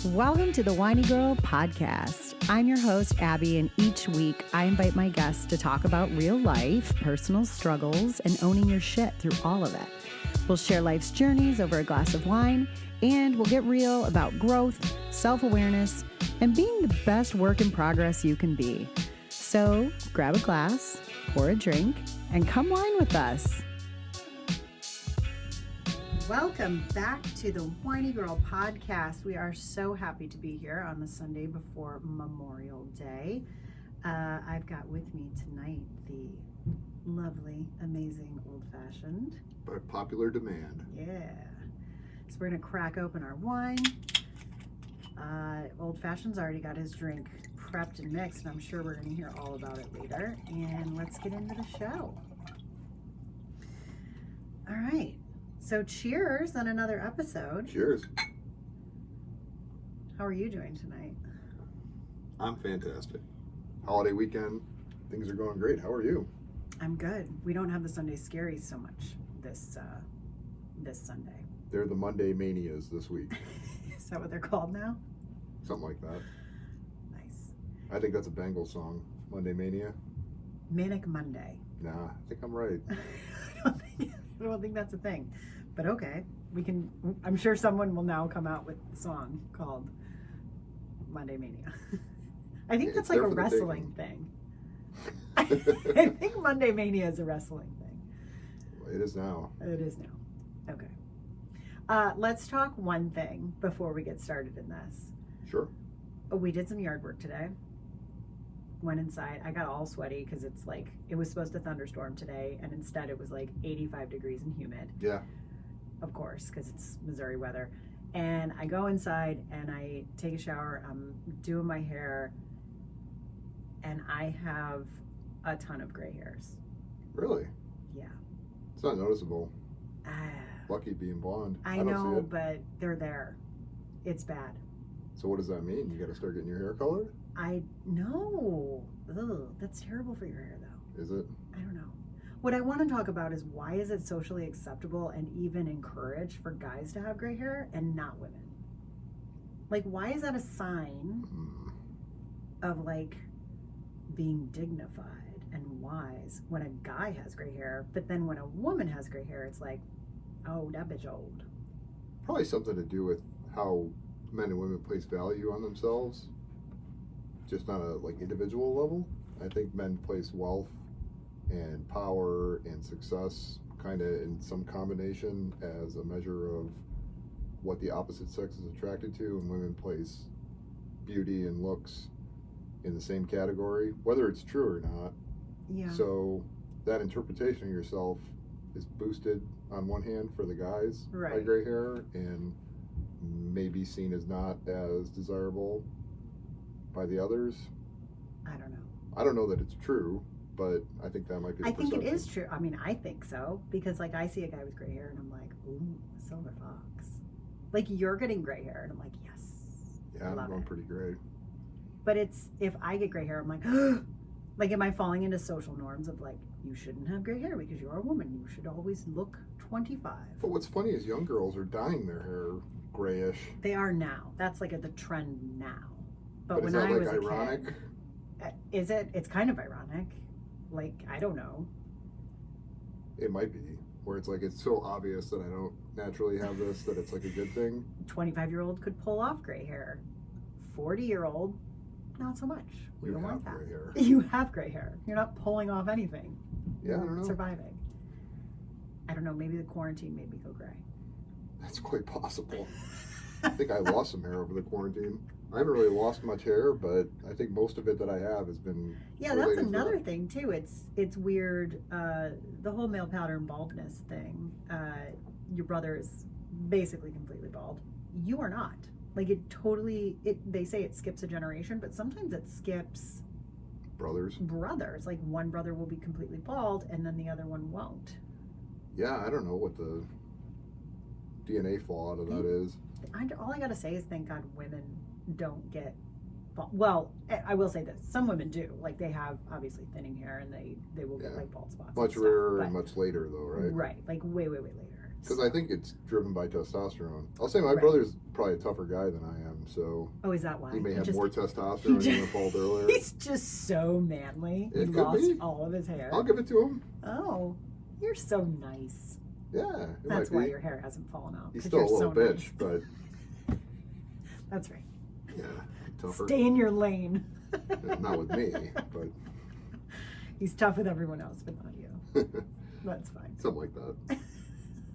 Welcome to the Winey Girl podcast. I'm your host, Abby, and each week I invite my guests to talk about real life, personal struggles, and owning your shit through all of it. We'll share life's journeys over a glass of wine, and we'll get real about growth, self-awareness, and being the best work in progress you can be. So grab a glass, pour a drink, and come wine with us. Welcome back to the Winey Girl podcast. We are so happy to be here on the Sunday before Memorial Day. I've got with me tonight the lovely, amazing Old Fashioned. By popular demand. Yeah. So we're going to crack open our wine. Old Fashioned's already got his drink prepped and mixed, and I'm sure we're going to hear all about it later. And let's get into the show. All right. So cheers on another episode. Cheers. How are you doing tonight? I'm fantastic. Holiday weekend, things are going great. How are you? I'm good. We don't have the Sunday scaries so much this Sunday. They're the Monday manias this week. Is that what they're called now? Something like that. Nice. I think that's a Bengals song, Monday Mania. Manic Monday. Nah, I think I'm right. I don't think that's a thing, but okay. I'm sure someone will now come out with a song called Monday Mania. I think that's like a wrestling thing. I think Monday Mania is a wrestling thing. It is now. It is now. Okay. Let's talk one thing before we get started in this. Sure. We did some yard work today. Went inside. I got all sweaty because it was supposed to thunderstorm today, and instead it was like 85 degrees and humid. Yeah. Of course, because it's Missouri weather. And I go inside and I take a shower. I'm doing my hair, and I have a ton of gray hairs. Really? Yeah. It's not noticeable. Lucky being blonde. I don't know, see it. but they're there. It's bad. So what does that mean? You got to start getting your hair colored? I know. Ugh, that's terrible for your hair, though. Is it? I don't know. What I want to talk about is why is it socially acceptable and even encouraged for guys to have gray hair and not women? Like, why is that a sign of like being dignified and wise when a guy has gray hair, but then when a woman has gray hair, it's like, oh, that bitch old. Probably something to do with how men and women place value on themselves, just on a individual level. I think men place wealth and power and success kind of in some combination as a measure of what the opposite sex is attracted to, and women place beauty and looks in the same category, whether it's true or not. Yeah. So that interpretation of yourself is boosted on one hand for the guys by gray hair, and maybe seen as not as desirable by the others. I don't know. I don't know that it's true, but I think that might be the perception. Think it is true. I mean, I think so, because I see a guy with gray hair and I'm like, ooh, silver fox. Like, you're getting gray hair and I'm like, yes. Yeah, I'm going pretty gray. But if I get gray hair, I'm like, like, am I falling into social norms of like, you shouldn't have gray hair because you're a woman. You should always look 25. But what's funny is young girls are dyeing their hair grayish. They are now. That's like the trend now. But when is that I was ironic? A kid, is it? It's kind of ironic. Like, I don't know. It might be. Where it's like, it's so obvious that I don't naturally have this that it's like a good thing. 25-year-old could pull off gray hair. 40-year-old, not so much. We don't want that. Gray hair. You have gray hair. You're not pulling off anything. Yeah, I don't know. Surviving. I don't know. Maybe the quarantine made me go gray. That's quite possible. I think I lost some hair over the quarantine. I haven't really lost much hair, but I think most of it that I have has been. Yeah, that's another thing too. It's weird. The whole male pattern baldness thing. Your brother is basically completely bald. You are not. Like, they say it skips a generation, but sometimes it skips brothers. Like, one brother will be completely bald and then the other one won't. Yeah, I don't know what the DNA fall out of that is. All I gotta say is thank God women don't get Well, I will say this: some women do. Like they have obviously thinning hair, and they will get like bald spots. Much rarer and much later, though, right? Right, like way later. Because I think it's driven by testosterone. I'll say my brother's probably a tougher guy than I am, so. Oh, is that why? He may have more testosterone than bald earlier. He's just so manly. He lost all of his hair. I'll give it to him. Oh, you're so nice. Yeah, that's why your hair hasn't fallen out. He's still a little bitch, but. That's right. Yeah, tougher. Stay in your lane. Not with me, but. He's tough with everyone else, but not you. That's fine. Something like that.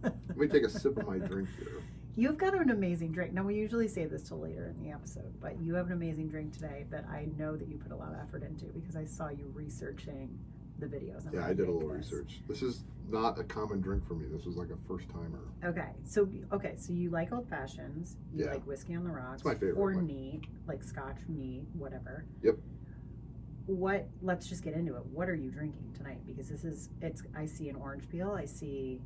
Let me take a sip of my drink here. You've got an amazing drink. Now, we usually say this till later in the episode, but you have an amazing drink today that I know that you put a lot of effort into because I saw you researching the videos. Yeah, I did a little research. This is not a common drink for me. This was like a first timer. Okay, so you like old fashions. You like whiskey on the rocks. It's my favorite. Or neat, like Scotch, neat, whatever. Yep. Let's just get into it. What are you drinking tonight? Because I see an orange peel. I see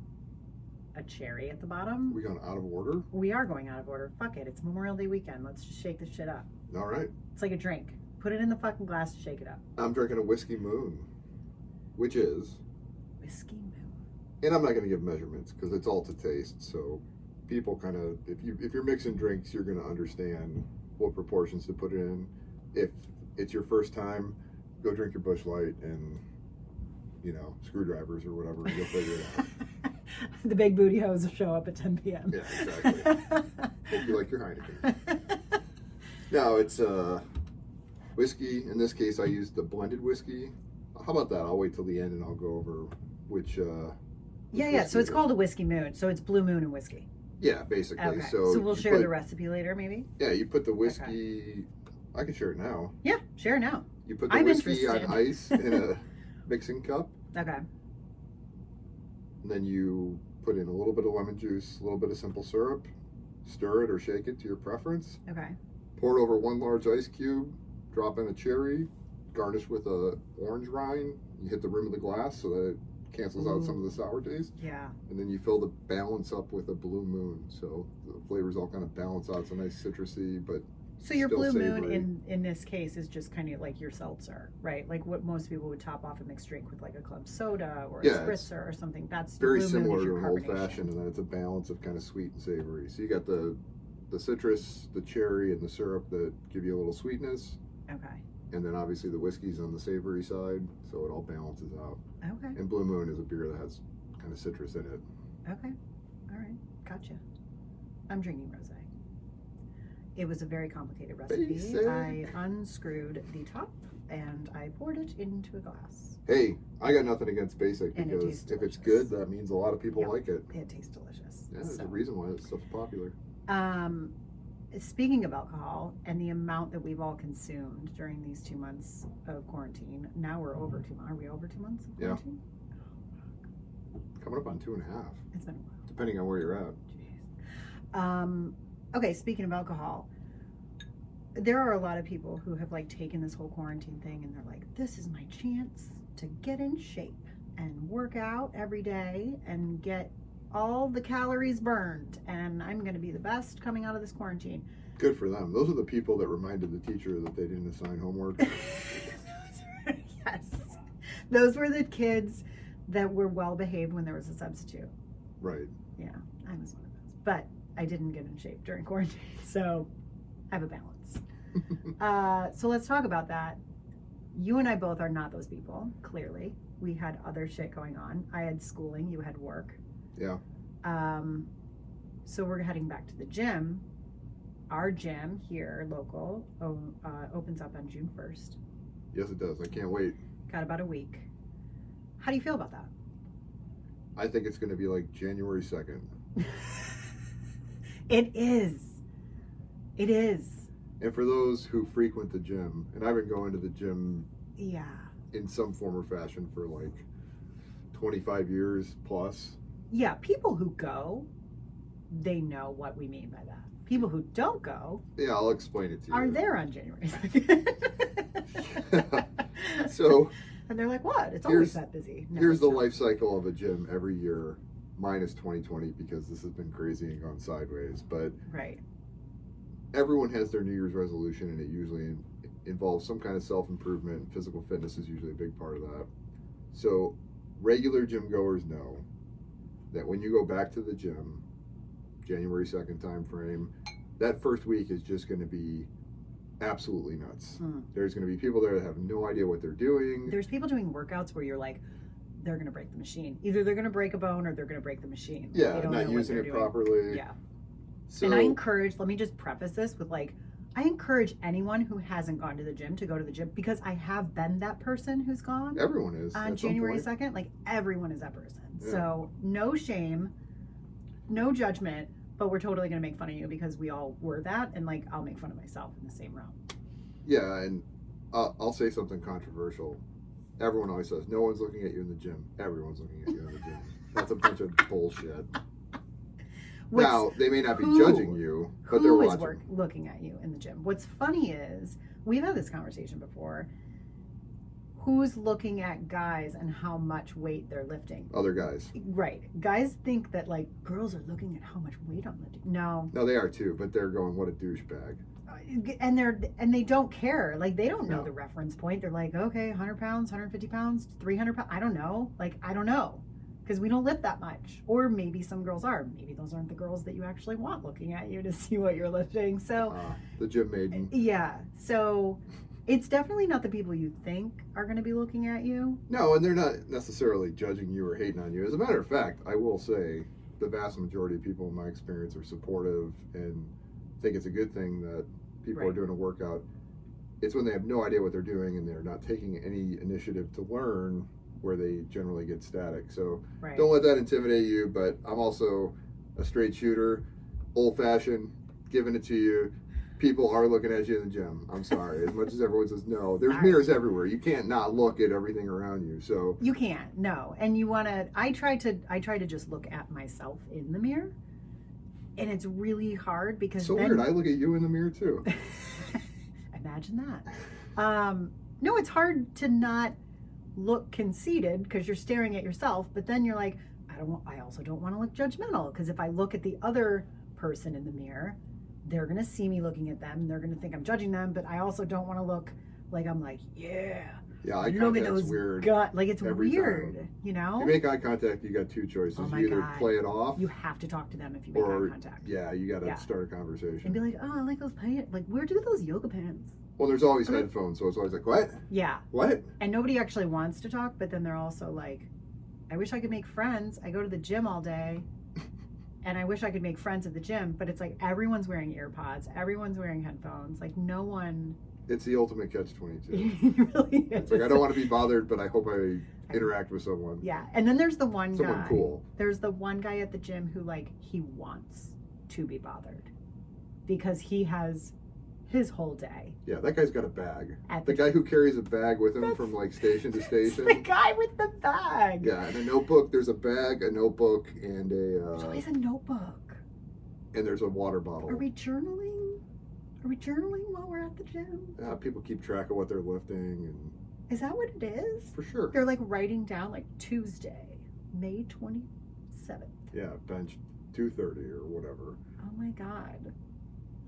a cherry at the bottom. Are we going out of order? We are going out of order. Fuck it. It's Memorial Day weekend. Let's just shake this shit up. All right. It's like a drink. Put it in the fucking glass and shake it up. I'm drinking a Whiskey Moon, which is... Whiskey Moon. And I'm not going to give measurements because it's all to taste. So people kind of... If you're mixing drinks, you're going to understand what proportions to put it in. If it's your first time, go drink your Busch Light and, screwdrivers or whatever. You'll figure it out. The big booty hoes will show up at 10 p.m. Yeah, exactly. Hope you like your Heineken. No, it's whiskey. In this case, I used the blended whiskey. How about that? I'll wait till the end and I'll go over which. Yeah. So it's called a Whiskey Moon. So it's Blue Moon and whiskey. Yeah, basically. Okay. So we'll share the recipe later, maybe. Yeah, you put the whiskey. Okay. I can share it now. Yeah, share now. You put the whiskey on ice in a mixing cup. Okay. And then you put in a little bit of lemon juice, a little bit of simple syrup, stir it or shake it to your preference. Okay. Pour it over one large ice cube, drop in a cherry, garnish with a orange rind. You hit the rim of the glass so that it cancels out some of the sour taste. Yeah. And then you fill the balance up with a Blue Moon. So the flavors all kind of balance out. It's a nice citrusy, but so your Blue Moon in this case is just kind of like your seltzer, right? Like what most people would top off a mixed drink with, like a club soda or a spritzer or something. That's very similar to an old fashioned, and then it's a balance of kind of sweet and savory. So you got the citrus, the cherry, and the syrup that give you a little sweetness. Okay. And then obviously the whiskey's on the savory side, so it all balances out. Okay. And Blue Moon is a beer that has kind of citrus in it. Okay. All right. Gotcha. I'm drinking rosé. It was a very complicated recipe. Basic. I unscrewed the top and I poured it into a glass. Hey, I got nothing against basic because if it's good, that means a lot of people like it. It tastes delicious. Yeah, there's a reason why this stuff's popular. Speaking of alcohol and the amount that we've all consumed during these 2 months of quarantine, now we're over 2 months. Are we over 2 months of quarantine? Yeah. Coming up on 2.5. It's been a while. Depending on where you're at. Jeez. Okay, speaking of alcohol, there are a lot of people who have like taken this whole quarantine thing and they're like, this is my chance to get in shape and work out every day and get all the calories burned and I'm going to be the best coming out of this quarantine. Good for them. Those are the people that reminded the teacher that they didn't assign homework. Yes. Those were the kids that were well behaved when there was a substitute. Right. Yeah, I was one of those. But I didn't get in shape during quarantine, so I have a balance. So let's talk about that. You and I both are not those people, clearly. We had other shit going on. I had schooling, you had work. Yeah. So we're heading back to the gym. Our gym here, local, opens up on June 1st. Yes, it does. I can't wait. Got about a week. How do you feel about that? I think it's going to be like January 2nd. It is. It is. And for those who frequent the gym, and I've been going to the gym in some form or fashion for like 25 years plus. Yeah, people who go, they know what we mean by that. People who don't go, yeah, I'll explain it to you. Are there on January 2nd. So, and they're like, what? It's always that busy. No, here's the life cycle of a gym every year, minus 2020 because this has been crazy and gone sideways. But right, everyone has their New Year's resolution, and it usually involves some kind of self-improvement. Physical fitness is usually a big part of that. So regular gym goers know that when you go back to the gym, January 2nd time frame, that first week is just going to be absolutely nuts. There's going to be people there that have no idea what they're doing. There's people doing workouts where you're like, they're going to break the machine. Either they're going to break a bone or they're going to break the machine. Yeah, not using it properly. Yeah. So, and I encourage, let me just preface this with like, I encourage anyone who hasn't gone to the gym to go to the gym, because I have been that person who's gone. Everyone is. On January 2nd. Like, everyone is that person. Yeah. So no shame, no judgment, but we're totally going to make fun of you because we all were that. And like, I'll make fun of myself in the same realm. Yeah. And I'll say something controversial. Everyone always says, no one's looking at you in the gym. Everyone's looking at you in the gym. That's a bunch of bullshit. Now, they may not be judging you, but they're watching. Who is looking at you in the gym? What's funny is, we've had this conversation before, who's looking at guys and how much weight they're lifting? Other guys. Right. Guys think that, like, girls are looking at how much weight I'm lifting. No. No, they are too, but they're going, what a douchebag. And they don't care. Like, they don't know the reference point. They're like, okay, 100 pounds, 150 pounds, 300 pounds. I don't know. Like, I don't know. Because we don't lift that much. Or maybe some girls are. Maybe those aren't the girls that you actually want looking at you to see what you're lifting. So the gym maiden. Yeah. So it's definitely not the people you think are going to be looking at you. No, and they're not necessarily judging you or hating on you. As a matter of fact, I will say the vast majority of people in my experience are supportive and think it's a good thing that people are doing a workout. It's when they have no idea what they're doing and they're not taking any initiative to learn where they generally get static. So don't let that intimidate you, but I'm also a straight shooter, old-fashioned, giving it to you. People are looking at you in the gym. I'm sorry. As much as everyone says no, there's mirrors everywhere. You can't not look at everything around you. So you can't, no. And you want to, I try to just look at myself in the mirror, and it's really hard because weird. I look at you in the mirror too. Imagine that. No, it's hard to not look conceited because you're staring at yourself, but then you're like, I also don't want to look judgmental, because if I look at the other person in the mirror, they're going to see me looking at them and they're going to think I'm judging them, but I also don't want to look like I'm like, eye look at those weird. Like, it's weird, time. You know? You make eye contact, you got two choices. You either play it off. You have to talk to them if you make eye contact. Yeah, you got to start a conversation. And be like, oh, I like those pants. Like, where do those yoga pants? Well, there's always headphones, so it's always like, what? Yeah. What? And nobody actually wants to talk, but then they're also like, I wish I could make friends. I go to the gym all day, and I wish I could make friends at the gym, but it's like everyone's wearing earpods, everyone's wearing headphones. Like, no one... It's the ultimate catch-22. It really is. It's like, I don't want to be bothered, but I hope I interact with someone. Yeah, and then there's the one guy. Cool. There's the one guy at the gym who, like, he wants to be bothered because he has his whole day. Yeah, that guy's got a bag. The guy who carries a bag with him from like station to station. The guy with the bag. Yeah, and a notebook. There's a bag, a notebook, and There's always a notebook. And there's a water bottle. Are we journaling? Are we journaling while we're at the gym? People keep track of what they're lifting. And is that what it is? For sure. They're like writing down like Tuesday, May 27th. Yeah, bench 230 or whatever. Oh my God.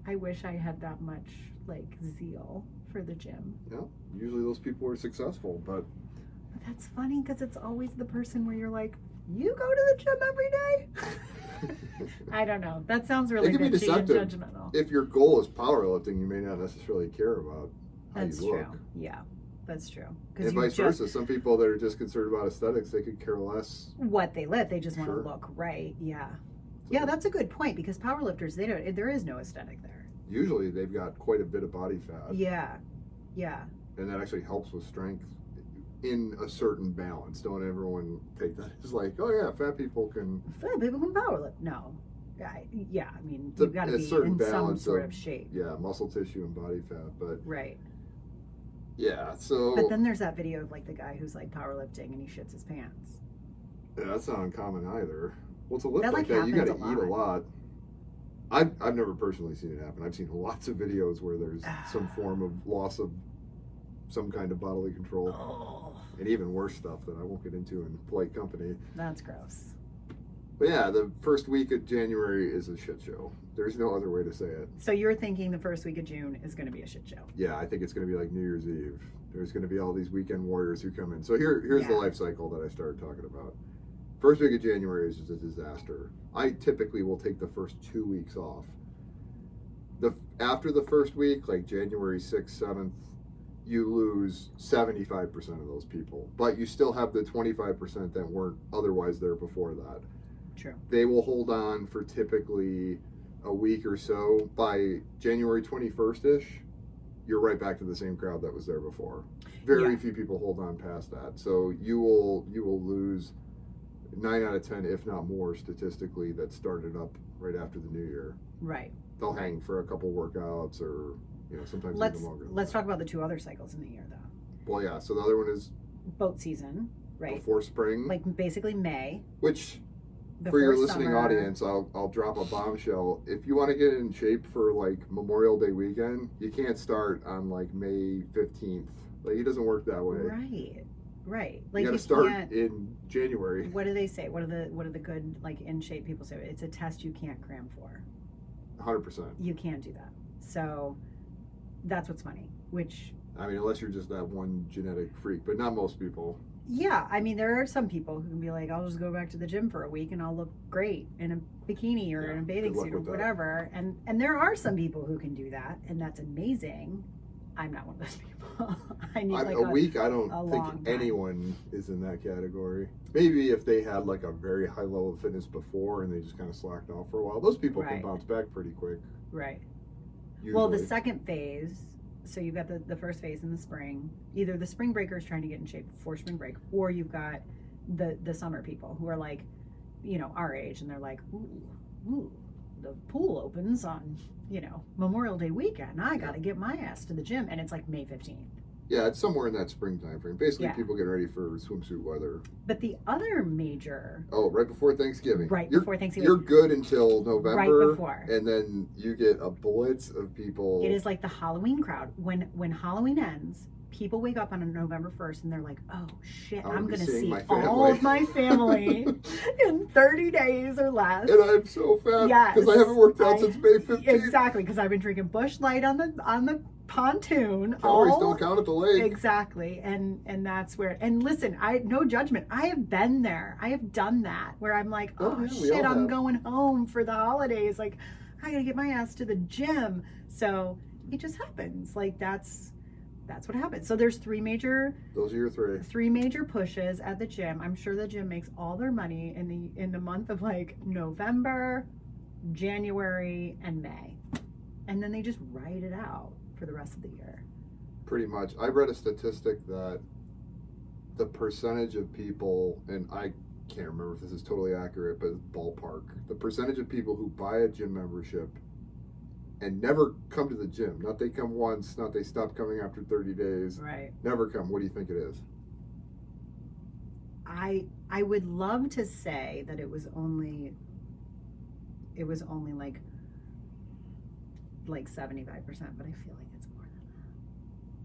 I wish I had that much like zeal for the gym. Yeah, usually those people are successful, but that's funny because it's always the person where you're like, you go to the gym every day? I don't know. That sounds really bitchy and judgmental. If your goal is powerlifting, you may not necessarily care about how you look. That's true. Yeah, that's true. And vice versa. Some people that are just concerned about aesthetics, they could care less what they lift. They just want to look right. Yeah. Yeah, that's a good point, because powerlifters, there is no aesthetic there. Usually they've got quite a bit of body fat. Yeah. Yeah. And that actually helps with strength in a certain balance. Don't everyone take that as like, oh yeah, fat people can powerlift. No. Yeah, I mean, you've got to be in some sort of shape. Yeah, muscle tissue and body fat, but right. Yeah, so. But then there's that video of like the guy who's like powerlifting and he shits his pants. Yeah, that's not uncommon either. Well, to lift like that, you got to eat a lot. I've never personally seen it happen. I've seen lots of videos where there's some form of loss of some kind of bodily control, and even worse stuff that I won't get into in polite company. That's gross. But yeah, the first week of January is a shit show. There's no other way to say it. So you're thinking the first week of June is going to be a shit show? Yeah, I think it's going to be like New Year's Eve. There's going to be all these weekend warriors who come in. So here's the life cycle that I started talking about. First week of January is just a disaster. I typically will take the first 2 weeks off. After the first week, like January 6th, 7th, you lose 75% of those people. But you still have the 25% that weren't otherwise there before that. True. They will hold on for typically a week or so. By January 21st-ish, you're right back to the same crowd that was there before. Very few people hold on past that. So you will lose 9 out of 10, if not more, statistically, that started up right after the new year. Right. They'll hang for a couple workouts or, sometimes even longer. Let's talk about the 2 other cycles in the year, though. Well, yeah. So the other one is boat season, right? before spring. Like basically May. Which, before for your listening summer. audience, I'll drop a bombshell. If you want to get in shape for like Memorial Day weekend, you can't start on like May 15th. Like, it doesn't work that way. Right. Like you got to start in January. What do they say? What are the good, like, in shape people say? It's a test you can't cram for. 100%. You can't do that. So that's what's funny. Which, I mean, unless you're just that one genetic freak, but not most people. yeah, I mean, there are some people who can be like, I'll just go back to the gym for a week and I'll look great in a bikini or in a bathing suit or whatever. And there are some people who can do that, and that's amazing. I'm not one of those people. I need like a week. I don't think time. anyone is in that category. Maybe if they had like a very high level of fitness before and they just kind of slacked off for a while, those people can bounce back pretty quick. Right. Usually. Well, the second phase, so you've got the first phase in the spring. Either the spring breakers trying to get in shape before spring break, or you've got the summer people who are like, our age, and they're like, ooh, the pool opens on, Memorial Day weekend. I got to get my ass to the gym. And it's like May 15th. Yeah, it's somewhere in that spring time frame. Basically, people get ready for swimsuit weather. But the other major... Oh, right before Thanksgiving. Before Thanksgiving. You're good until November. Right before. And then you get a blitz of people. It is like the Halloween crowd. When Halloween ends, people wake up on November 1st and they're like, oh, shit, I'm going to see all of my family in 30 days or less. And I'm so fat because I haven't worked out since May 15th. Exactly, because I've been drinking Busch Light on the pontoon. Calories don't count at the lake. Exactly, and that's where. And listen, no judgment. I have been there. I have done that where I'm like, shit, I'm going home for the holidays. Like, I gotta get my ass to the gym. So it just happens. Like that's what happens. So there's three major. Those are your three. Three major pushes at the gym. I'm sure the gym makes all their money in the month of like November, January, and May, and then they just ride it out for the rest of the year. Pretty much. I read a statistic that the percentage of people, and I can't remember if this is totally accurate, but ballpark, the percentage of people who buy a gym membership and never come to the gym, not they come once, not they stop coming after 30 days, right? Never come. What do you think it is? I would love to say that it was only like 75%, but I feel like it's more than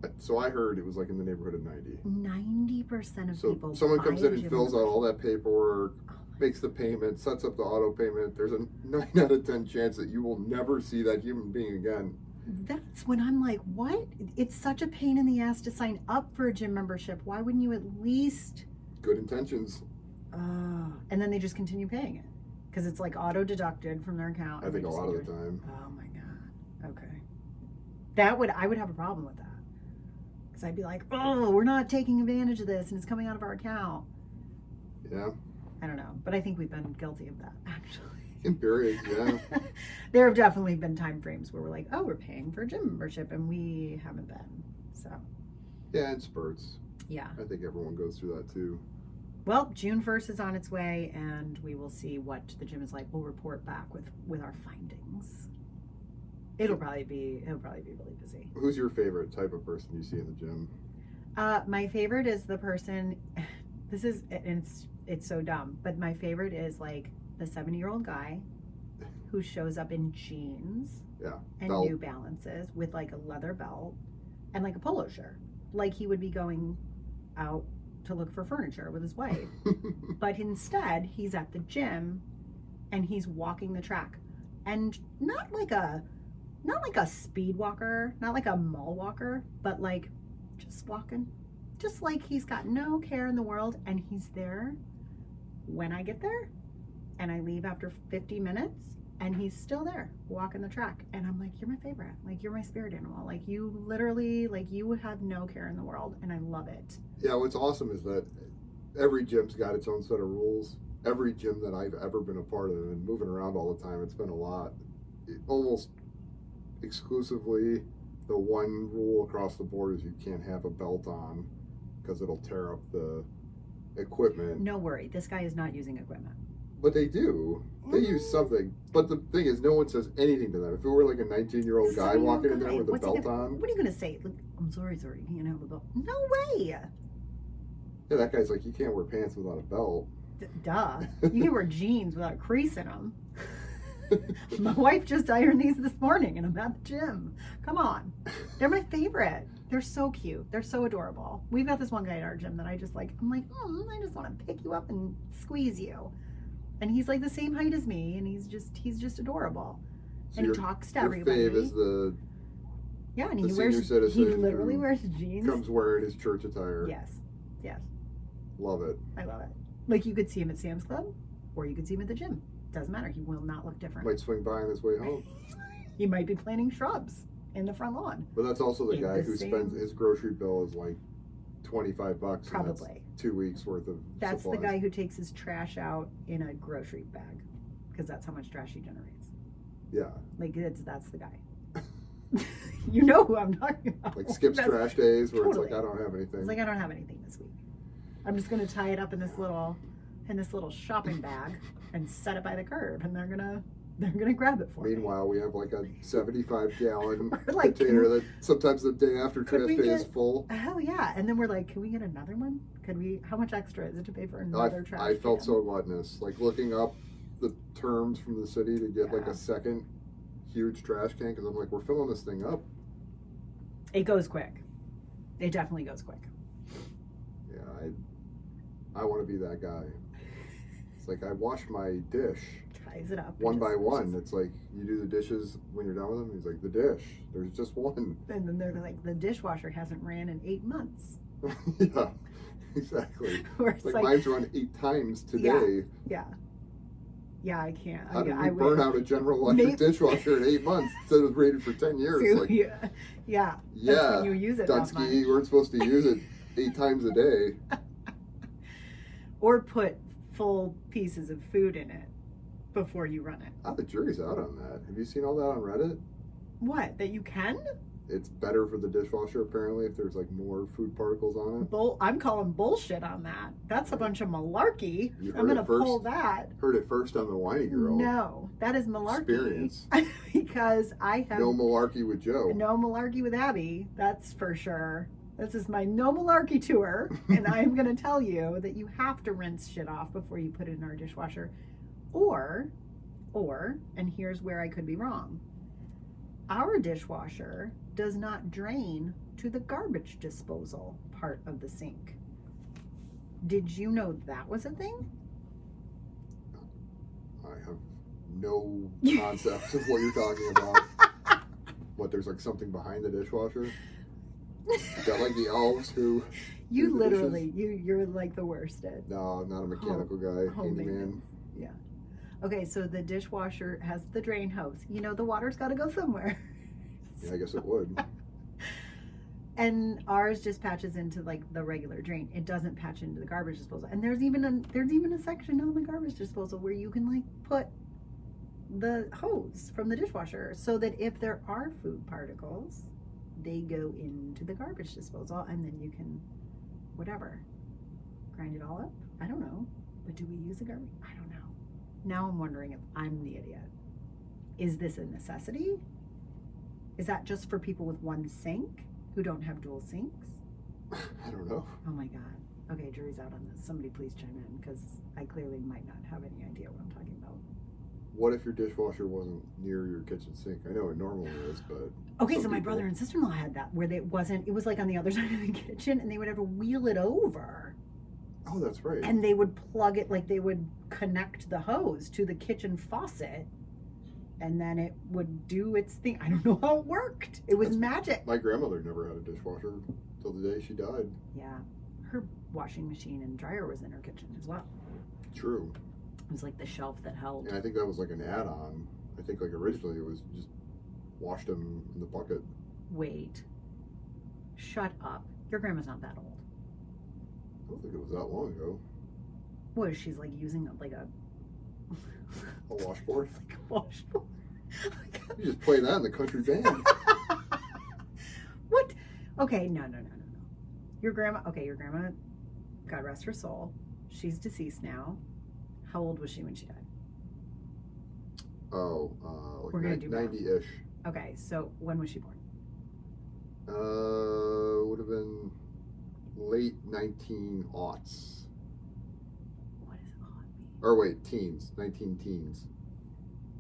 that. So I heard it was like in the neighborhood of 90. 90% of people. So someone comes in and fills out all that paperwork, makes the payment, sets up the auto payment. There's a 9 out of 10 chance that you will never see that human being again. That's when I'm like, what? It's such a pain in the ass to sign up for a gym membership. Why wouldn't you at least? Good intentions. And then they just continue paying it because it's like auto deducted from their account. I think a lot of the time. Oh my god. Okay. I would have a problem with that because I'd be like, oh, we're not taking advantage of this and it's coming out of our account. Yeah. I don't know, but I think we've been guilty of that actually. In periods, yeah. There have definitely been time frames where we're like, oh, we're paying for a gym membership and we haven't been. So. Yeah, in spurts. Yeah. I think everyone goes through that too. Well, June 1st is on its way, and we will see what the gym is like. We'll report back with our findings. It'll probably be really busy. Who's your favorite type of person you see in the gym? My favorite is the person. This is, and it's so dumb, but my favorite is like the 70-year-old guy who shows up in jeans, and New Balances with like a leather belt and like a polo shirt, like he would be going out to look for furniture with his wife. But instead he's at the gym and he's walking the track. And not like a speed walker, not like a mall walker, but like just walking. Just like he's got no care in the world, and he's there when I get there, and I leave after 50 minutes, and he's still there walking the track. And I'm like, you're my favorite. Like, you're my spirit animal. Like, you literally, like, you have no care in the world, and I love it. Yeah, what's awesome is that every gym's got its own set of rules. Every gym that I've ever been a part of, and moving around all the time, it's been a lot. Almost exclusively, the one rule across the board is you can't have a belt on because it'll tear up the equipment. No worry, this guy is not using equipment. But they do. They use something. But the thing is, no one says anything to them. If it were like a 19-year-old guy walking in there with a belt on. What are you going to say? Like, I'm sorry, you can't have a belt. No way. Yeah, that guy's like, you can't wear pants without a belt. Duh. You can wear jeans without a crease in them. My wife just ironed these this morning, and I'm at the gym. Come on. They're my favorite. They're so cute. They're so adorable. We've got this one guy at our gym that I just like, I'm like, I just want to pick you up and squeeze you. And he's like the same height as me, and he's just adorable. So and he talks to everybody. Your fave is the and he literally wears jeans. Comes wearing his church attire. Yes. Love it. I love it. Like, you could see him at Sam's Club, or you could see him at the gym. Doesn't matter. He will not look different. Might swing by on his way home. He might be planting shrubs in the front lawn. But that's also the guy who spends his grocery bill is like $25. Probably. 2 weeks worth of That's supplies. The guy who takes his trash out in a grocery bag, because that's how much trash he generates. Yeah. Like, that's the guy. You know who I'm talking about. Like skips trash days where totally. It's like, I don't have anything. It's like, I don't have anything this week. I'm just going to tie it up in this little shopping bag and set it by the curb, and they're gonna grab it for me. Meanwhile, we have like a 75-gallon like, container that sometimes the day after trash day is full. Hell yeah! And then we're like, can we get another one? How much extra is it to pay for another trash? I felt so gluttonous, like looking up the terms from the city to get like a second huge trash can, because I'm like, we're filling this thing up. It goes quick. It definitely goes quick. Yeah, I want to be that guy. It's like, I wash my dish. Ties it up. One by one. It's like, you do the dishes when you're done with them. He's like, the dish. There's just one. And then they're like, the dishwasher hasn't ran in 8 months. Yeah, exactly. It's like mine's run 8 times today. Yeah, I can't. How did we burn out a General Electric dishwasher in 8 months instead of rated for 10 years? So, like, yeah. That's when you use it. Dunsky, you weren't supposed to use it 8 times a day. Or put full pieces of food in it before you run it. The jury's out on that. Have you seen all that on Reddit? What? That you can? It's better for the dishwasher, apparently, if there's like more food particles on it. I'm calling bullshit on that. That's a bunch of malarkey. I'm going to pull that. Heard it first on the Winey Girl. No, that is malarkey. Experience. Because I have... No malarkey with Joe. No malarkey with Abby. That's for sure. This is my no malarkey tour. And I'm going to tell you that you have to rinse shit off before you put it in our dishwasher. Or, and here's where I could be wrong. Our dishwasher does not drain to the garbage disposal part of the sink. Did you know that was a thing? I have no concept of what you're talking about. What, there's like something behind the dishwasher? Is that like the elves who... You literally, you're like the worst at... No, I'm not a mechanical guy. Handyman. Yeah. Okay, so the dishwasher has the drain hose. You know the water's got to go somewhere. Yeah, I guess it would. And ours just patches into like the regular drain. It doesn't patch into the garbage disposal. And there's even a section on the garbage disposal where you can like put the hose from the dishwasher so that if there are food particles, they go into the garbage disposal, and then you can whatever grind it all up. I don't know, but do we use the garbage? I don't know. Now I'm wondering if I'm the idiot. Is this a necessity? Is that just for people with one sink who don't have dual sinks? I don't know. Oh my God. Okay, jury's out on this. Somebody please chime in, because I clearly might not have any idea what I'm talking about. What if your dishwasher wasn't near your kitchen sink? I know it normally is, but... Okay, so my brother and sister-in-law had that, where it was like on the other side of the kitchen, and they would ever wheel it over. Oh, that's right. And they would plug it, like they would connect the hose to the kitchen faucet, and then it would do its thing. I don't know how it worked. It was magic. My grandmother never had a dishwasher till the day she died. Yeah. Her washing machine and dryer was in her kitchen as well. True. It was like the shelf that held. And I think that was like an add-on. I think like originally it was just washed them in the bucket. Wait. Shut up. Your grandma's not that old. I don't think it was that long ago. What, she's like using like a washboard? Like a washboard. You just play that in the country band. What? Okay, no. Your grandma, God rest her soul, she's deceased now. How old was she when she died? Oh, We're gonna do 90-ish. Okay, so when was she born? Would have been late 1900s. What does odd mean? Or wait, teens, 19 teens.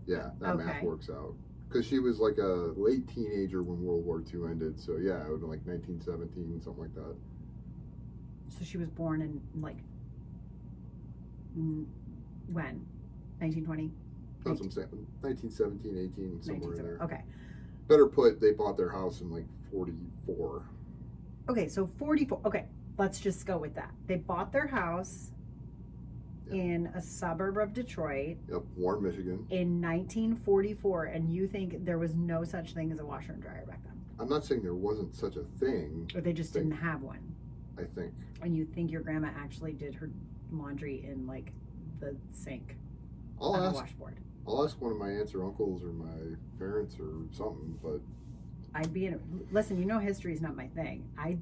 Yeah, that math works out. Because she was like a late teenager when World War II ended. So yeah, it would have been like 1917, something like that. So she was born in like, when? 1920? That's what I'm saying. 1917, 18, somewhere in there. Okay. Better put, they bought their house in like 44. Okay, so 44. Okay, let's just go with that. They bought their house in a suburb of Detroit. Yep, Warren, Michigan. In 1944, and you think there was no such thing as a washer and dryer back then? I'm not saying there wasn't such a thing. Or they just didn't have one. I think. And you think your grandma actually did her laundry in like the sink on a washboard? I'll ask one of my aunts or uncles or my parents or something, but listen, you know, history is not my thing. I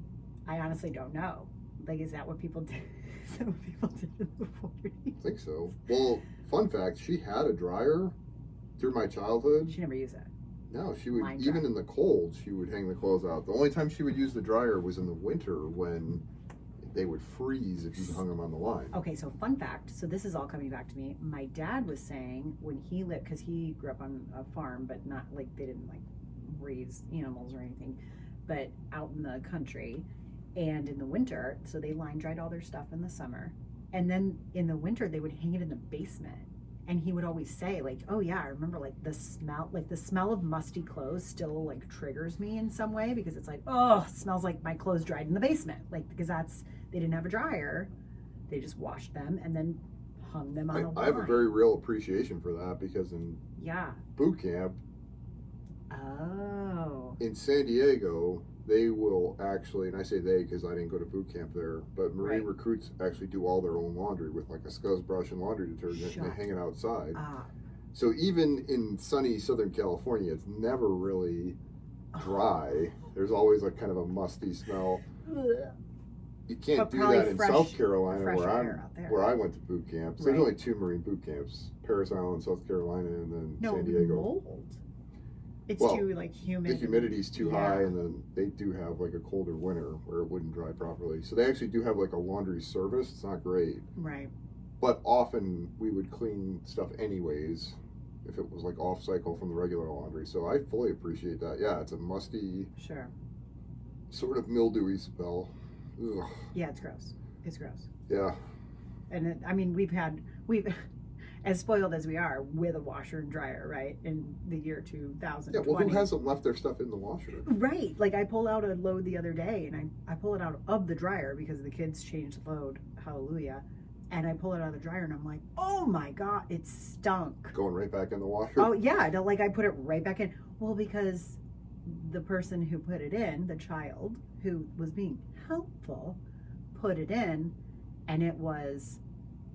honestly don't know. Like, is that what people did? Is that what people did in the 40s? I think so. Well, fun fact, she had a dryer through my childhood. She never used it. No, she would, even in the cold, she would hang the clothes out. The only time she would use the dryer was in the winter when they would freeze if you hung them on the line. Okay, so fun fact. So this is all coming back to me. My dad was saying when he lived, because he grew up on a farm, but not like they didn't like raise animals or anything, but out in the country and in the winter. So they line dried all their stuff in the summer. And then in the winter, they would hang it in the basement. And he would always say, like, oh yeah, I remember like the smell of musty clothes still like triggers me in some way, because it's like, oh, it smells like my clothes dried in the basement. Like, because they didn't have a dryer. They just washed them and then hung them on a line. I have a very real appreciation for that, because in boot camp in San Diego, they will actually, and I say they because I didn't go to boot camp there, but Marine recruits actually do all their own laundry with like a scuzz brush and laundry detergent, and they hang it outside. So even in sunny Southern California, it's never really dry. There's always like kind of a musty smell. You can't do that in South Carolina where I went to boot camp. So there's only 2 Marine boot camps, Parris Island, South Carolina, and then San Diego. Mold. It's too like humid. The humidity's too high, and then they do have like a colder winter where it wouldn't dry properly. So they actually do have like a laundry service. It's not great. Right. But often we would clean stuff anyways if it was like off cycle from the regular laundry. So I fully appreciate that. Yeah, it's a musty, sort of mildewy smell. Ugh. Yeah, it's gross. It's gross. Yeah. And I mean, we've as spoiled as we are with a washer and dryer, right? In the year 2020. Yeah, well, who hasn't left their stuff in the washer? Right. Like I pulled out a load the other day, and I pull it out of the dryer because the kids changed the load. Hallelujah. And I pull it out of the dryer, and I'm like, oh my God, it stunk. Going right back in the washer? Oh yeah, I put it right back in. Well, because the person who put it in, the child who was being helpful, put it in, and it was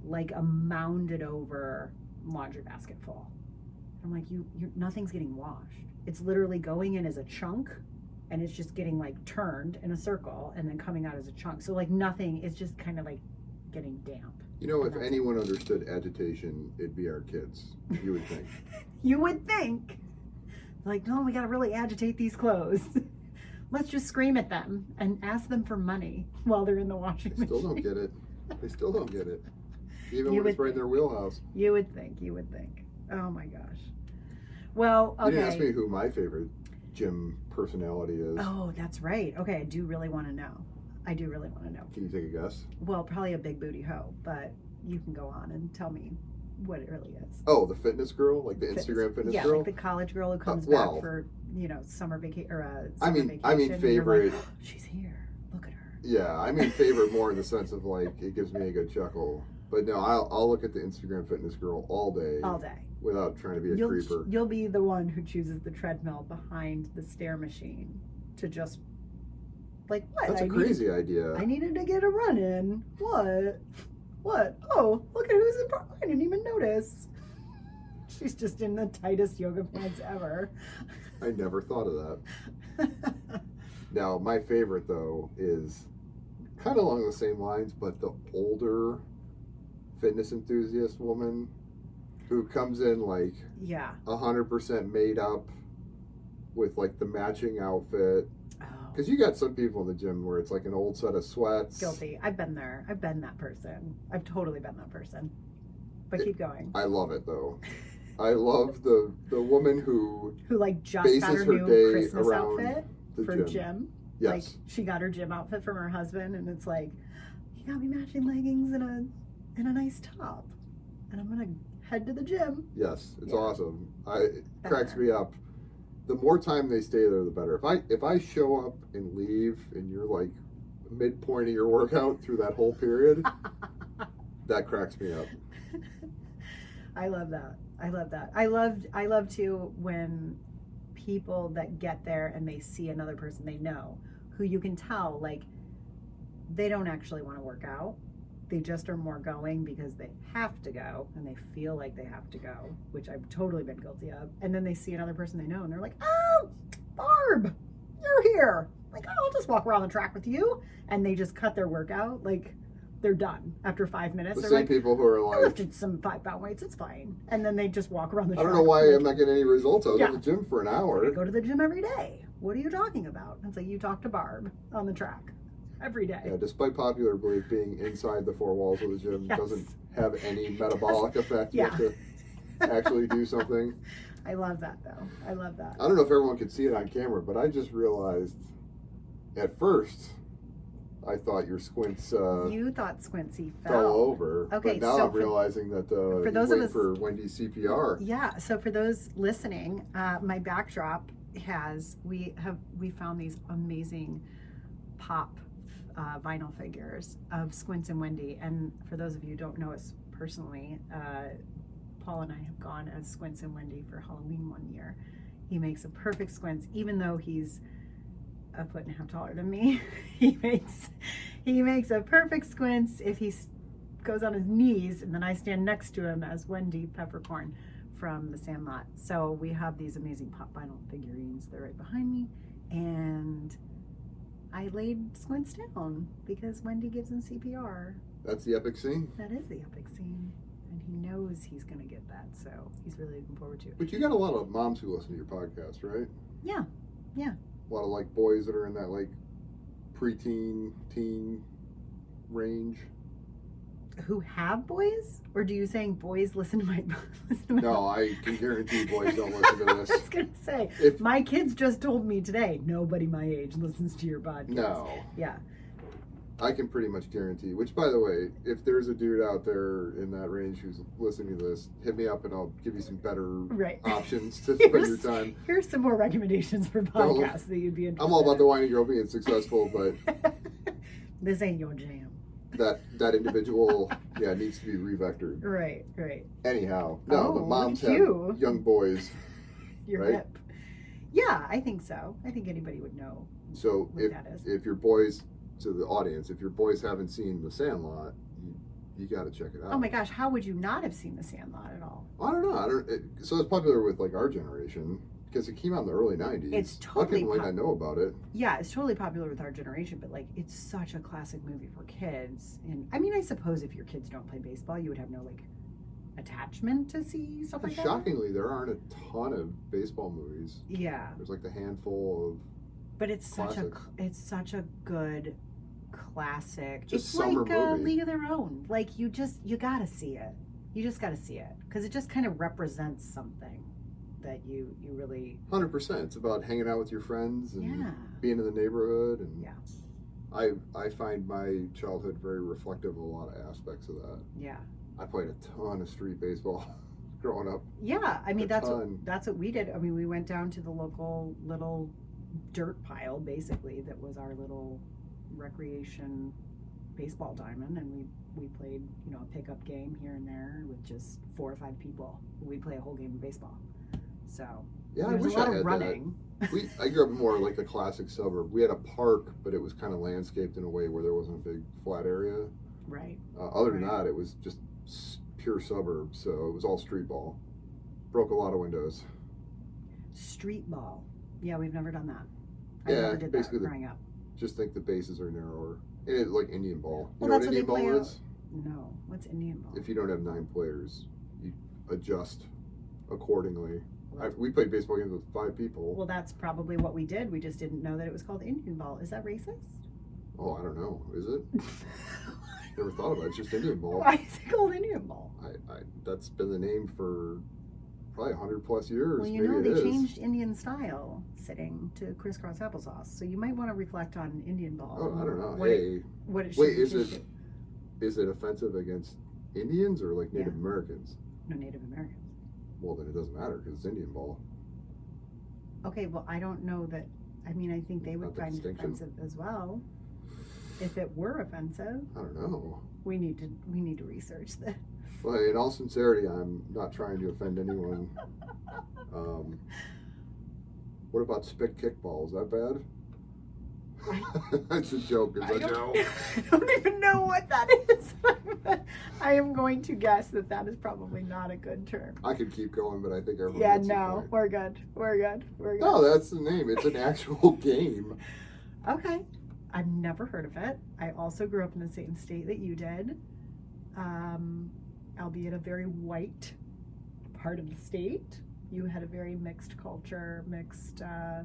like a mounded over laundry basket full. I'm like, nothing's getting washed. It's literally going in as a chunk, and it's just getting like turned in a circle and then coming out as a chunk. So like nothing, it's just kind of like getting damp. You know, if anyone understood agitation, it'd be our kids. You would think. You would think. Like, no, we got to really agitate these clothes. Let's just scream at them and ask them for money while they're in the washing machine. They still don't get it. They still don't get it. Even when it's right in their wheelhouse. You would think. Oh my gosh. Well, okay. You didn't ask me who my favorite gym personality is. Oh, that's right. Okay, I do really want to know. Can you take a guess? Well, probably a big booty hoe, but you can go on and tell me what it really is. Oh, the fitness girl, like the Instagram fitness girl. Yeah, like the college girl who comes back for summer vacation or vacation. I mean favorite. Like, oh, she's here. Look at her. Yeah, I mean favorite more in the sense of like it gives me a good chuckle. But no, I'll look at the Instagram fitness girl all day. All day. Without trying to be a creeper. You'll be the one who chooses the treadmill behind the stair machine to just like what? That's a crazy idea. I needed to get a run in. What? What? Oh, look at who's in front. I didn't even notice. She's just in the tightest yoga pants ever. I never thought of that. Now, my favorite, though, is kind of along the same lines, but the older fitness enthusiast woman who comes in like 100% made up with like the matching outfit. Because you got some people in the gym where it's like an old set of sweats. Guilty. I've been there. I've been that person. I've totally been that person. But keep going. I love it, though. I love the woman who like just got her new Christmas outfit for gym. Yes. Like she got her gym outfit from her husband, and it's like, he got me matching leggings and a nice top, and I'm gonna head to the gym. Yes, it's awesome. It cracks me up. The more time they stay there, the better. If I show up and leave, and you're like midpoint of your workout through that whole period, that cracks me up. I love that. I love that. I love too when people that get there and they see another person they know who you can tell like they don't actually want to work out. They just are more going because they have to go and they feel like they have to go, which I've totally been guilty of. And then they see another person they know and they're like, oh, Barb, you're here. Like, oh, I'll just walk around the track with you. And they just cut their workout. Like, they're done after 5 minutes. The they're same like, people who are like, I lifted some 5-pound weights, it's fine. And then they just walk around the track. I don't know why I'm not getting any results. I was at the gym for an hour. I go to the gym every day. What are you talking about? It's like you talk to Barb on the track every day. Yeah, despite popular belief, being inside the four walls of the gym doesn't have any metabolic effect. You have to actually do something. I love that, though. I love that. I don't know if everyone could see it on camera, but I just realized at first I thought your squints you thought Squincy fell over. Okay, but now I'm realizing that for those of us for Wendy's CPR. Yeah, so for those listening, my backdrop we found these amazing pop vinyl figures of Squints and Wendy, and for those of you who don't know us personally, Paul and I have gone as Squints and Wendy for Halloween one year. He makes a perfect Squints, even though he's a 1.5 feet taller than me. he makes a perfect Squints if he goes on his knees, and then I stand next to him as Wendy Peppercorn from The Sandlot. So we have these amazing pop vinyl figurines. They're right behind me, and I laid Squints down because Wendy gives him CPR. That's the epic scene? That is the epic scene. And he knows he's going to get that, so he's really looking forward to it. But you got a lot of moms who listen to your podcast, right? Yeah, yeah. A lot of like boys that are in that like preteen, teen range. Who have boys? Or do you saying boys listen to my No, I can guarantee boys don't listen to this. I was going to say, my kids just told me today, nobody my age listens to your podcast. No. Yeah. I can pretty much guarantee, which by the way, if there's a dude out there in that range who's listening to this, hit me up and I'll give you some better options to spend your time. Here's some more recommendations for podcasts that you'd be interested in. I'm all about the whiny girl being successful, but this ain't your jam. That individual, needs to be revectored. Right. Anyhow, no, the moms have young boys. You're hip. Yeah, I think so. I think anybody would know. So if your boys, to the audience, if your boys haven't seen The Sandlot, you got to check it out. Oh my gosh, how would you not have seen The Sandlot at all? I don't know. So it's popular with like our generation. Because it came out in the early 90s. It's totally people might not know about it. Yeah, it's totally popular with our generation, but like it's such a classic movie for kids. And I mean, I suppose if your kids don't play baseball, you would have no like attachment to see stuff like that. Shockingly, there aren't a ton of baseball movies. Yeah. There's like the handful of But it's such a good classic. Just it's summer like movie. A League of Their Own. Like you gotta see it. You just gotta see it. Because it just kind of represents something that you really 100%. It's about hanging out with your friends and being in the neighborhood, and I find my childhood very reflective of a lot of aspects of that. Yeah, I played a ton of street baseball growing up. Yeah, I mean, that's ton. that's what we did. I mean, we went down to the local little dirt pile, basically, that was our little recreation baseball diamond, and we played, you know, a pickup game here and there with just 4 or 5 people. We'd play a whole game of baseball. So Yeah, I there's wish a lot I of had running. I grew up in more like a classic suburb. We had a park, but it was kind of landscaped in a way where there wasn't a big flat area. Right. Other than that, it was just pure suburbs, so it was all street ball. Broke a lot of windows. Street ball. Yeah, we've never done that. I Yeah, never did basically that growing up. Just think the bases are narrower. And it's like Indian ball. You Well, know that's what what Indian they ball play is? No. What's Indian ball? If you don't have 9 players, you adjust accordingly. Well, We played baseball games with 5 people. well, that's probably what we did. We just didn't know that it was called Indian ball. Is that racist? Oh, I don't know. Is it? Never thought about it. It's just Indian ball. Why is it called Indian ball? That's been the name for probably 100 plus years. Well, you Maybe know, it they is. changed Indian style sitting to crisscross applesauce. So you might want to reflect on Indian ball. Oh, I don't know. What Hey, it, what it should wait, be is changed it is it offensive against Indians or like Native Yeah. Americans? to. No, Native Americans. Well, then it doesn't matter because it's Indian ball. Okay, well, I don't know that. I mean, I think they would Not the find it distinction. offensive as well. If it were offensive, I don't know. we need to research this. Well, in all sincerity, I'm not trying to offend anyone. What about spit kickball? Is that bad? That's a joke. It's a joke. I don't even know what that is. I am going to guess that is probably not a good term. I could keep going, but I think everyone Yeah, gets the no, point. we're good. We're good. We're good. No, that's the name. It's an actual game. Okay. I've never heard of it. I also grew up in the same state that you did, albeit a very white part of the state. You had a very mixed culture, Yeah,